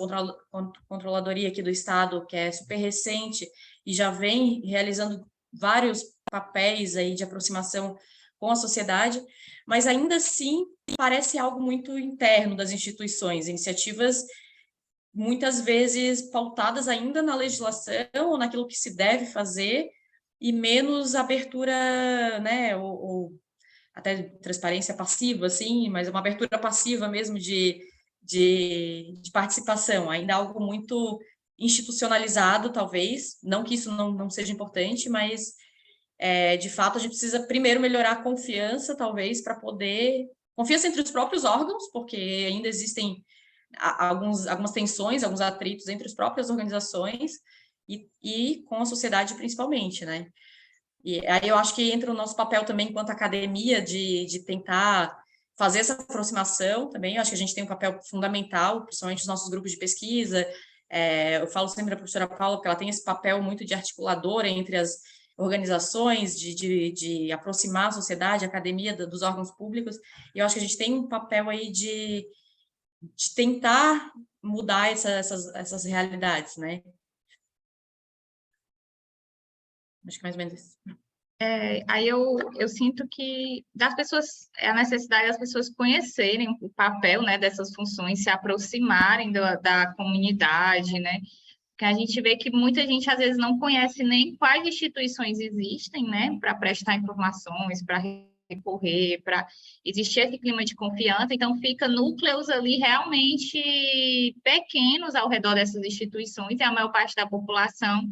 controladoria aqui do Estado, que é super recente e já vem realizando vários papéis aí de aproximação com a sociedade, mas ainda assim parece algo muito interno das instituições, iniciativas muitas vezes pautadas ainda na legislação ou naquilo que se deve fazer e menos abertura, né, ou até transparência passiva, assim, mas uma abertura passiva mesmo de participação, ainda algo muito institucionalizado, talvez, não que isso não seja importante, mas de fato a gente precisa primeiro melhorar a confiança, talvez, para poder... Confiança entre os próprios órgãos, porque ainda existem algumas tensões, alguns atritos entre as próprias organizações e com a sociedade principalmente, né? E aí eu acho que entra o nosso papel também enquanto academia de tentar fazer essa aproximação também. Eu acho que a gente tem um papel fundamental, principalmente os nossos grupos de pesquisa. Eu falo sempre da professora Paula, porque ela tem esse papel muito de articuladora entre as organizações, de aproximar a sociedade, a academia dos órgãos públicos. E eu acho que a gente tem um papel aí de tentar mudar essas realidades, né? Acho que mais ou menos isso. Aí eu sinto que a necessidade das pessoas conhecerem o papel, né, dessas funções, se aproximarem da comunidade, né? Porque a gente vê que muita gente, às vezes, não conhece nem quais instituições existem, né, para prestar informações, para recorrer, para existir esse clima de confiança. Então, fica núcleos ali realmente pequenos ao redor dessas instituições, e a maior parte da população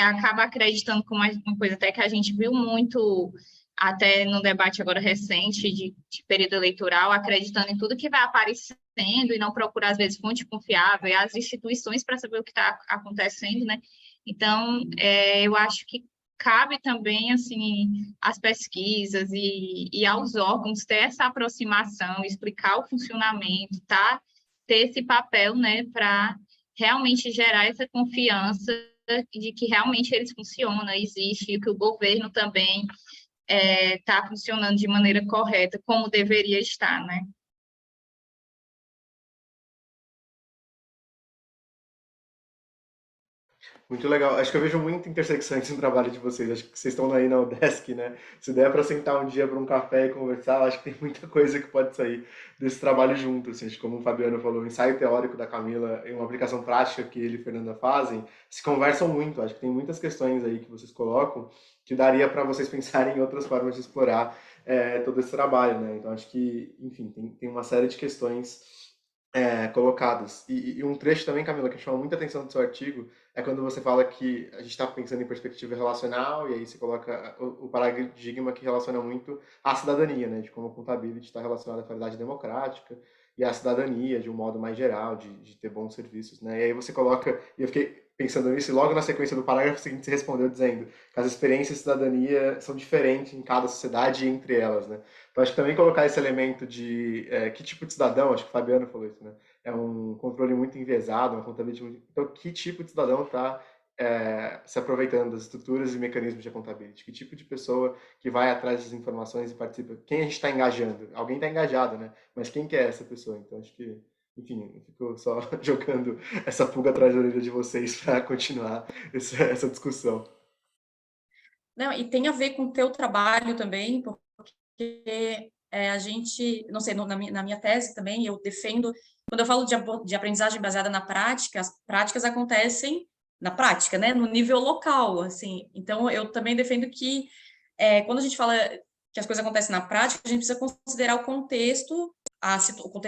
acaba acreditando com uma coisa até que a gente viu muito até no debate agora recente de período eleitoral, acreditando em tudo que vai aparecendo e não procurar, às vezes, fonte confiável e as instituições para saber o que está acontecendo, né? Então, eu acho que cabe também, assim, às pesquisas e aos órgãos ter essa aproximação, explicar o funcionamento, tá? Ter esse papel, né, para realmente gerar essa confiança de que realmente eles funcionam, existe, e que o governo também está funcionando de maneira correta, como deveria estar, né? Muito legal. Acho que eu vejo muita intersecções no trabalho de vocês. Acho que vocês estão aí na UDESC, né? Se der para sentar um dia para um café e conversar, acho que tem muita coisa que pode sair desse trabalho junto. Assim, acho que como o Fabiano falou, o ensaio teórico da Camila e uma aplicação prática que ele e a Fernanda fazem, se conversam muito. Acho que tem muitas questões aí que vocês colocam que daria para vocês pensarem em outras formas de explorar todo esse trabalho, né? Então, acho que, enfim, tem uma série de questões colocadas. E um trecho também, Camila, que chama muita atenção do seu artigo, é quando você fala que a gente está pensando em perspectiva relacional, e aí você coloca o paradigma que relaciona muito à cidadania, né? De como a accountability está relacionada à qualidade democrática e à cidadania, de um modo mais geral, de ter bons serviços, né? E aí você coloca, e eu fiquei pensando nisso, e logo na sequência do parágrafo seguinte você respondeu dizendo que as experiências de cidadania são diferentes em cada sociedade e entre elas, né? Então, acho que também colocar esse elemento de que tipo de cidadão, acho que o Fabiano falou isso, né? É um controle muito enviesado, uma contabilidade muito... Então, que tipo de cidadão está se aproveitando das estruturas e mecanismos de accountability? Que tipo de pessoa que vai atrás das informações e participa? Quem a gente está engajando? Alguém está engajado, né? Mas quem que é essa pessoa? Então, acho que, enfim, eu fico só jogando essa pulga atrás da orelha de vocês para continuar essa discussão. Não, e tem a ver com o teu trabalho também, porque a gente, não sei, na minha tese também, eu defendo, quando eu falo de aprendizagem baseada na prática, as práticas acontecem na prática, né, no nível local, assim. Então, eu também defendo que, quando a gente fala que as coisas acontecem na prática, a gente precisa considerar o contexto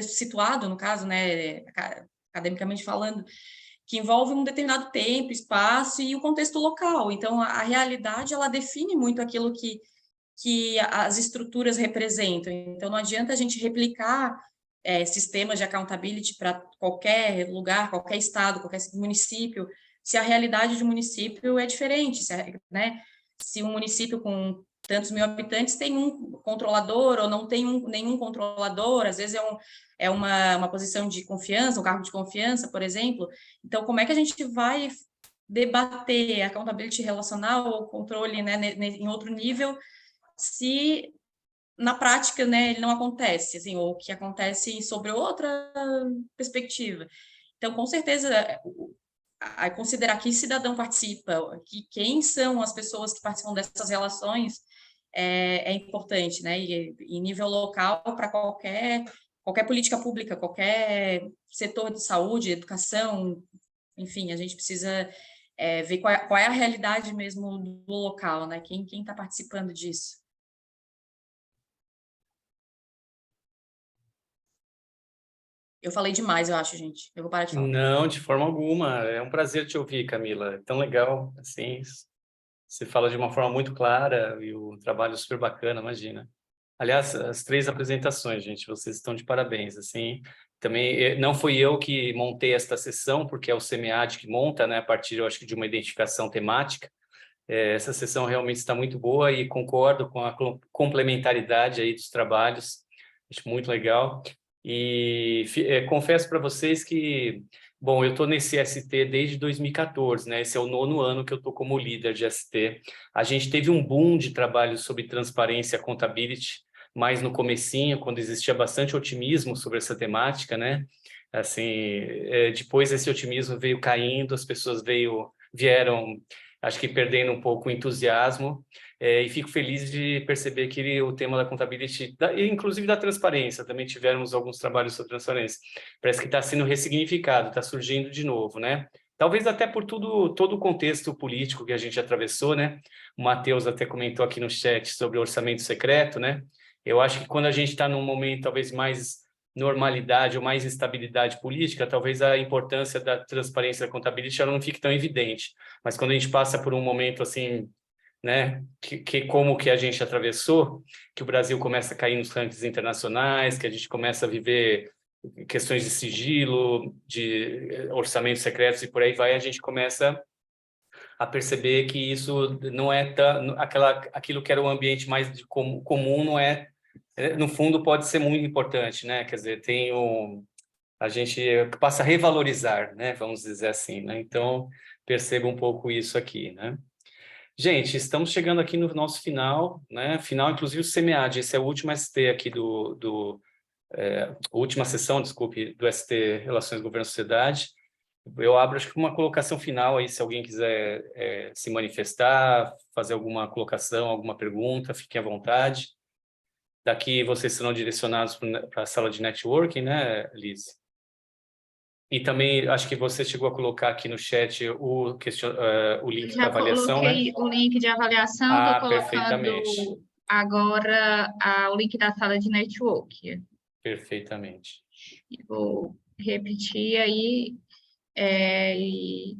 situado, no caso, né, academicamente falando, que envolve um determinado tempo, espaço e o contexto local. Então, a realidade, ela define muito aquilo que as estruturas representam. Então, não adianta a gente replicar sistemas de accountability para qualquer lugar, qualquer estado, qualquer município, se a realidade de um município é diferente, né? Se um município com tantos mil habitantes tem um controlador ou não tem nenhum controlador, às vezes é uma posição de confiança, um cargo de confiança, por exemplo. Então, como é que a gente vai debater a accountability relacional ou controle, né, em outro nível, se na prática, né, ele não acontece, assim, ou que acontece sobre outra perspectiva. Então, com certeza, considerar que cidadão participa, que quem são as pessoas que participam dessas relações é importante, né, e em nível local, para qualquer política pública, qualquer setor de saúde, educação, enfim, a gente precisa ver qual é a realidade mesmo do local, né, quem está participando disso. Eu falei demais, eu acho, gente. Eu vou parar de falar. Não, de forma alguma. É um prazer te ouvir, Camila. É tão legal, assim. Você fala de uma forma muito clara e o trabalho é super bacana, imagina. Aliás, as 3 apresentações, gente, vocês estão de parabéns, assim. Também não fui eu que montei esta sessão, porque é o SEMEAD que monta, né, a partir, eu acho que de uma identificação temática. Essa sessão realmente está muito boa e concordo com a complementaridade aí dos trabalhos, acho muito legal. E confesso para vocês que, bom, eu estou nesse ST desde 2014, né? Esse é o 9º ano que eu estou como líder de ST. A gente teve um boom de trabalho sobre transparência, accountability, mais no comecinho, quando existia bastante otimismo sobre essa temática, né? Assim, depois esse otimismo veio caindo, as pessoas vieram, acho que perdendo um pouco o entusiasmo, e fico feliz de perceber que o tema da accountability, inclusive da transparência, também tivemos alguns trabalhos sobre transparência, parece que está sendo ressignificado, está surgindo de novo, né? Talvez até por todo o contexto político que a gente atravessou, né? O Matheus até comentou aqui no chat sobre o orçamento secreto, né? Eu acho que quando a gente está num momento talvez mais normalidade ou mais instabilidade política, talvez a importância da transparência da contabilidade não fique tão evidente. Mas quando a gente passa por um momento assim, né, como que a gente atravessou, que o Brasil começa a cair nos rankings internacionais, que a gente começa a viver questões de sigilo, de orçamentos secretos e por aí vai, a gente começa a perceber que isso não é aquilo que era o ambiente mais comum, não é, no fundo pode ser muito importante, né? Quer dizer, a gente passa a revalorizar, né? Vamos dizer assim, né? Então, perceba um pouco isso aqui, né? Gente, estamos chegando aqui no nosso final, né? Final, inclusive, o SEMEAD, esse é o último ST aqui última sessão, desculpe, do ST Relações Governo-Sociedade. Eu abro, acho que uma colocação final aí, se alguém quiser se manifestar, fazer alguma colocação, alguma pergunta, fiquem à vontade. Daqui vocês serão direcionados para a sala de networking, né, Liz? E também, acho que você chegou a colocar aqui no chat o link da avaliação, né? Já coloquei o link de avaliação, estou colocando perfeitamente. agora o link da sala de network. Perfeitamente. Vou repetir aí e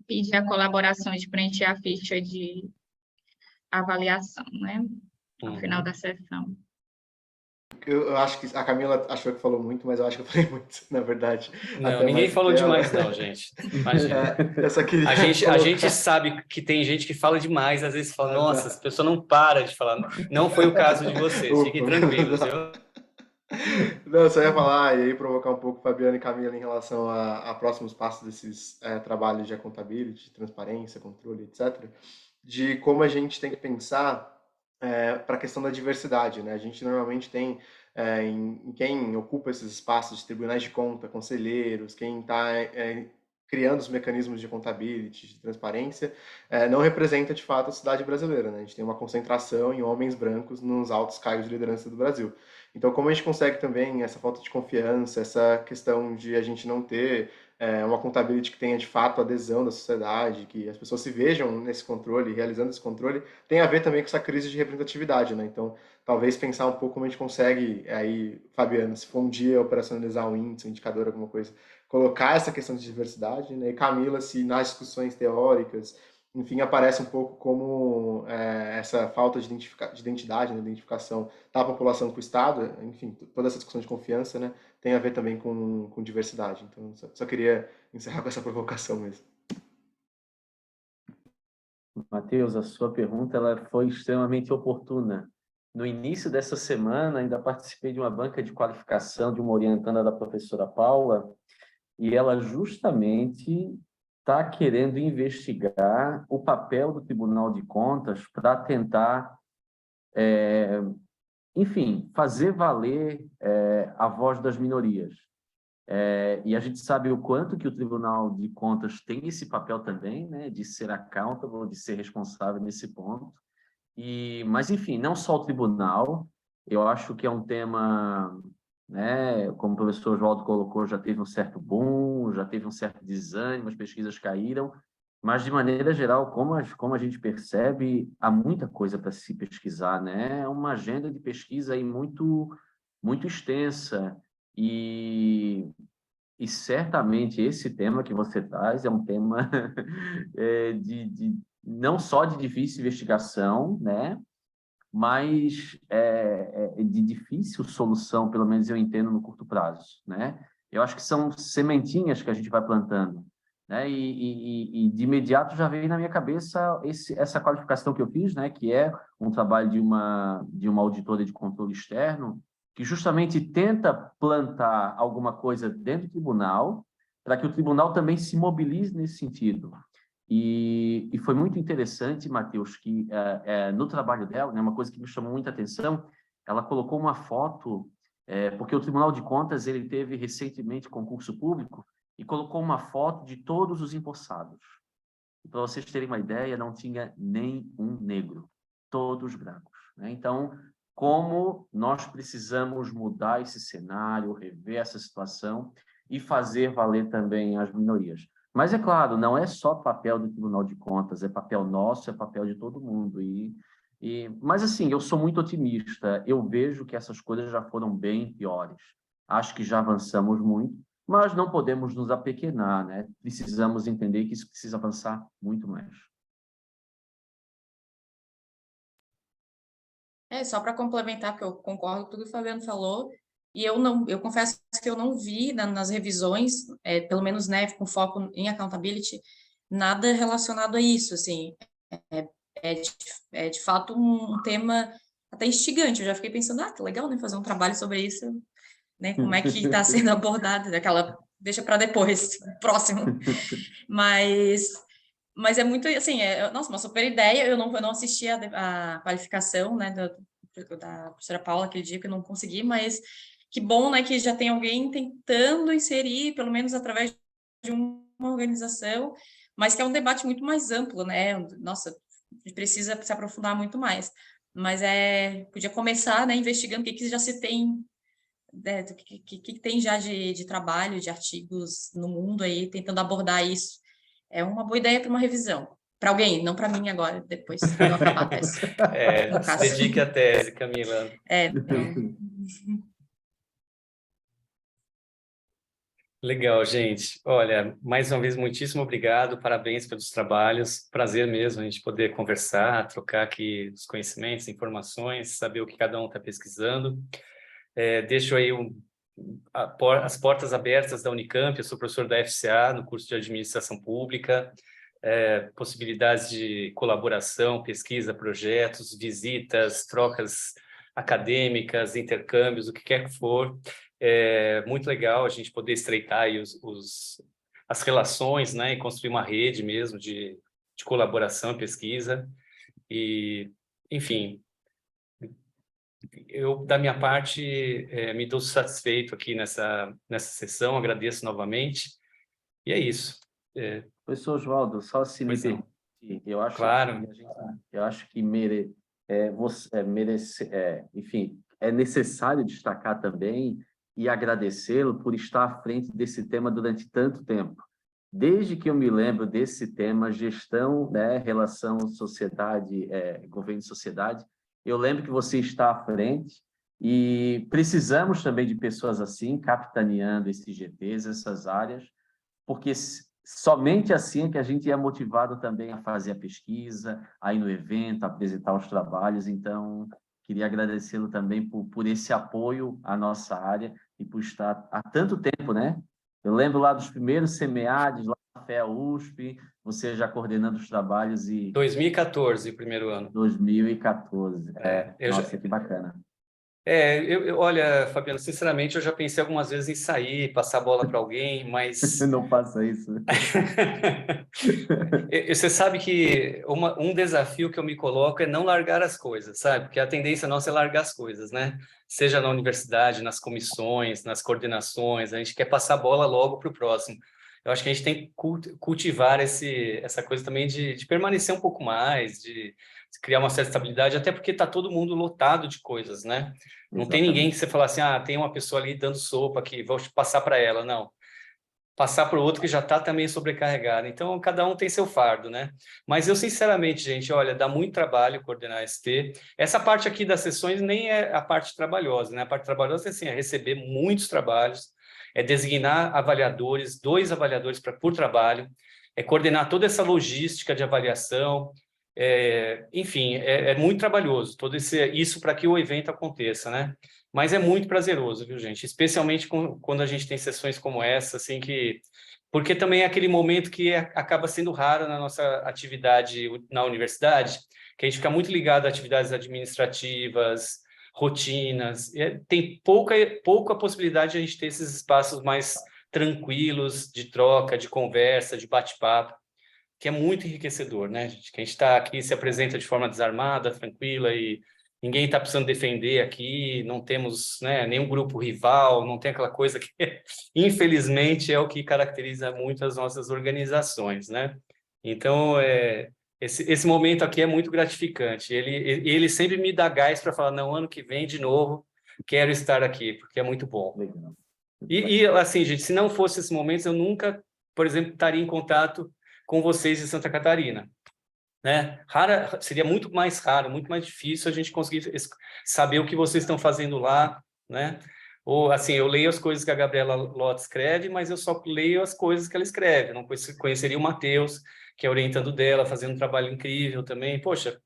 pedir a colaboração de preencher a ficha de avaliação, né? Ao final da sessão. Eu acho que a Camila achou que falou muito, mas eu acho que eu falei muito, na verdade. Não, ninguém falou demais não, gente. Imagina. Eu só queria a gente sabe que tem gente que fala demais, às vezes fala, nossa, essa pessoa não para de falar. Não foi o caso de vocês, fiquem tranquilos, viu? Não, eu só ia falar e aí provocar um pouco Fabiana e Camila em relação a próximos passos desses trabalhos de accountability, transparência, controle, etc., de como a gente tem que pensar para a questão da diversidade, né? A gente normalmente tem em quem ocupa esses espaços de tribunais de conta, conselheiros, quem está criando os mecanismos de accountability, de transparência, não representa de fato a sociedade brasileira, né? A gente tem uma concentração em homens brancos nos altos cargos de liderança do Brasil. Então, como a gente consegue também essa falta de confiança, essa questão de a gente não ter uma accountability que tenha de fato adesão da sociedade, que as pessoas se vejam nesse controle, realizando esse controle, tem a ver também com essa crise de representatividade, né? Então, talvez pensar um pouco como a gente consegue, aí, Fabiana, se for um dia operacionalizar um índice, um indicador, alguma coisa, colocar essa questão de diversidade, né? E Camila, se nas discussões teóricas, enfim, aparece um pouco como essa falta de identidade, né, identificação da população com o Estado, enfim, toda essa discussão de confiança, né, tem a ver também com diversidade. Então, só queria encerrar com essa provocação mesmo. Matheus, a sua pergunta ela foi extremamente oportuna. No início dessa semana, ainda participei de uma banca de qualificação de uma orientanda da professora Paula, e ela justamente está querendo investigar o papel do Tribunal de Contas para tentar, enfim, fazer valer a voz das minorias. E a gente sabe o quanto que o Tribunal de Contas tem esse papel também, né, de ser accountable, de ser responsável nesse ponto. Mas, enfim, não só o tribunal, eu acho que é um tema, né, como o professor Oswaldo colocou, já teve um certo boom, já teve um certo desânimo, as pesquisas caíram, mas, de maneira geral, como a gente percebe, há muita coisa para se pesquisar, né? É uma agenda de pesquisa aí muito, muito extensa e certamente esse tema que você traz é um tema não só de difícil investigação, né? Mas de difícil solução, pelo menos eu entendo, no curto prazo, né? Eu acho que são sementinhas que a gente vai plantando, né? E de imediato já veio na minha cabeça essa qualificação que eu fiz, né? Que é um trabalho de uma auditora de controle externo, que justamente tenta plantar alguma coisa dentro do tribunal, para que o tribunal também se mobilize nesse sentido. E foi muito interessante, Matheus, que no trabalho dela, né, uma coisa que me chamou muita atenção, ela colocou uma foto, porque o Tribunal de Contas ele teve recentemente concurso público, e colocou uma foto de todos os empossados. Para vocês terem uma ideia, não tinha nem um negro, todos brancos, né? Então, como nós precisamos mudar esse cenário, rever essa situação e fazer valer também as minorias. Mas, é claro, não é só papel do Tribunal de Contas, é papel nosso, é papel de todo mundo. Mas, assim, eu sou muito otimista. Eu vejo que essas coisas já foram bem piores. Acho que já avançamos muito, mas não podemos nos apequenar, né? Precisamos entender que isso precisa avançar muito mais. Só para complementar, porque eu concordo com tudo que o Fabiano falou, e eu confesso que eu não vi nas revisões, pelo menos, né, com foco em accountability, nada relacionado a isso, assim, de fato um tema até instigante. Eu já fiquei pensando, que legal, né, fazer um trabalho sobre isso, né, como é que está sendo abordado, deixa para depois, próximo, mas é muito, assim, nossa, uma super ideia. Eu não assisti a qualificação, né, da professora Paula aquele dia, que eu não consegui, mas que bom, né, que já tem alguém tentando inserir, pelo menos através de uma organização, mas que é um debate muito mais amplo, né? Nossa, a gente precisa se aprofundar muito mais. Mas podia começar, né, investigando o que já se tem, o que tem já de trabalho, de artigos no mundo aí, tentando abordar isso. É uma boa ideia para uma revisão. Para alguém, não para mim agora, depois que eu acabar a tese. Se dedique à tese, Camila. Então... Legal, gente. Olha, mais uma vez, muitíssimo obrigado, parabéns pelos trabalhos. Prazer mesmo a gente poder conversar, trocar aqui os conhecimentos, informações, saber o que cada um está pesquisando. Deixo aí as portas abertas da Unicamp. Eu sou professor da FCA no curso de Administração Pública. Possibilidades de colaboração, pesquisa, projetos, visitas, trocas acadêmicas, intercâmbios, o que quer que for. É muito legal a gente poder estreitar aí as relações, né, e construir uma rede mesmo de colaboração e pesquisa. E, enfim, eu, da minha parte, me dou satisfeito aqui nessa sessão, agradeço novamente, e é isso. Professor Oswaldo, só se me permitir, eu acho claro. Eu acho que enfim, é necessário destacar também e agradecê-lo por estar à frente desse tema durante tanto tempo. Desde que eu me lembro desse tema, gestão, né, relação sociedade, governo e sociedade, eu lembro que você está à frente e precisamos também de pessoas assim, capitaneando esses GTs, essas áreas, porque somente assim é que a gente é motivado também a fazer a pesquisa, a ir no evento, a apresentar os trabalhos. Então, queria agradecê-lo também por esse apoio à nossa área e por estar há tanto tempo, né? Eu lembro lá dos primeiros SEMEADs, lá na FEA USP, você já coordenando os trabalhos e... 2014, primeiro ano. 2014, nossa, que bacana. Olha, Fabiano, sinceramente, eu já pensei algumas vezes em sair, passar a bola para alguém, mas... Não faça isso. Você sabe que um desafio que eu me coloco é não largar as coisas, sabe? Porque a tendência nossa é largar as coisas, né? Seja na universidade, nas comissões, nas coordenações, a gente quer passar a bola logo para o próximo. Eu acho que a gente tem que cultivar essa coisa também de permanecer um pouco mais, de criar uma certa estabilidade, até porque está todo mundo lotado de coisas, né? Não tem ninguém que você fala assim, tem uma pessoa ali dando sopa aqui, vou passar para ela, não. Passar para o outro que já está também sobrecarregado. Então, cada um tem seu fardo, né? Mas eu, sinceramente, gente, olha, dá muito trabalho coordenar a ST. Essa parte aqui das sessões nem é a parte trabalhosa, né? A parte trabalhosa é, assim, é receber muitos trabalhos, é designar avaliadores, 2 avaliadores por trabalho, é coordenar toda essa logística de avaliação, Enfim, é muito trabalhoso, isso para que o evento aconteça, né? Mas é muito prazeroso, viu, gente? Especialmente quando a gente tem sessões como essa, assim, porque também é aquele momento que acaba sendo raro na nossa atividade na universidade, que a gente fica muito ligado a atividades administrativas, rotinas, tem pouca possibilidade de a gente ter esses espaços mais tranquilos de troca, de conversa, de bate-papo, que é muito enriquecedor, né, gente? Que a gente está aqui, se apresenta de forma desarmada, tranquila, e ninguém está precisando defender aqui, não temos, né, nenhum grupo rival, não tem aquela coisa que, infelizmente, é o que caracteriza muito as nossas organizações, né? Então, esse momento aqui é muito gratificante. Ele sempre me dá gás para falar, não, ano que vem, de novo, quero estar aqui, porque é muito bom. E assim, gente, se não fosse esses momentos, eu nunca, por exemplo, estaria em contato com vocês de Santa Catarina, né? Seria muito mais raro, muito mais difícil a gente conseguir saber o que vocês estão fazendo lá, né? Ou, assim, eu leio as coisas que a Gabriela Lotz escreve, mas eu só leio as coisas que ela escreve. Eu não conheceria o Matheus, que é orientando dela, fazendo um trabalho incrível também. Poxa,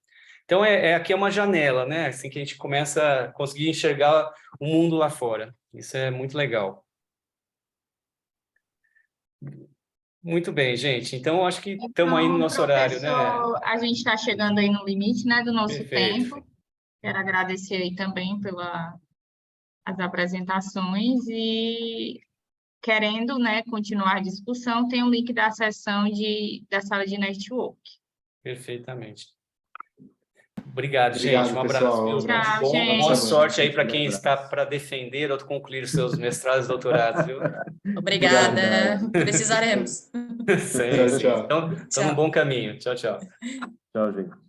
então aqui é uma janela, né? Assim que a gente começa a conseguir enxergar o mundo lá fora. Isso é muito legal. Muito bem, gente. Então, acho que estamos aí no nosso horário, né? A gente está chegando aí no limite, né, do nosso Perfeito. tempo. Quero agradecer aí também pelas apresentações e querendo, né, continuar a discussão, tem o link da sessão da sala de network. Perfeitamente. Obrigado, gente. Um abraço. Pessoal. Tchau, gente. Boa sorte aí para quem está para defender ou concluir seus mestrados e doutorados, viu? Obrigada. Precisaremos. Sim. Então, estamos no bom caminho. Tchau, tchau. Tchau, gente.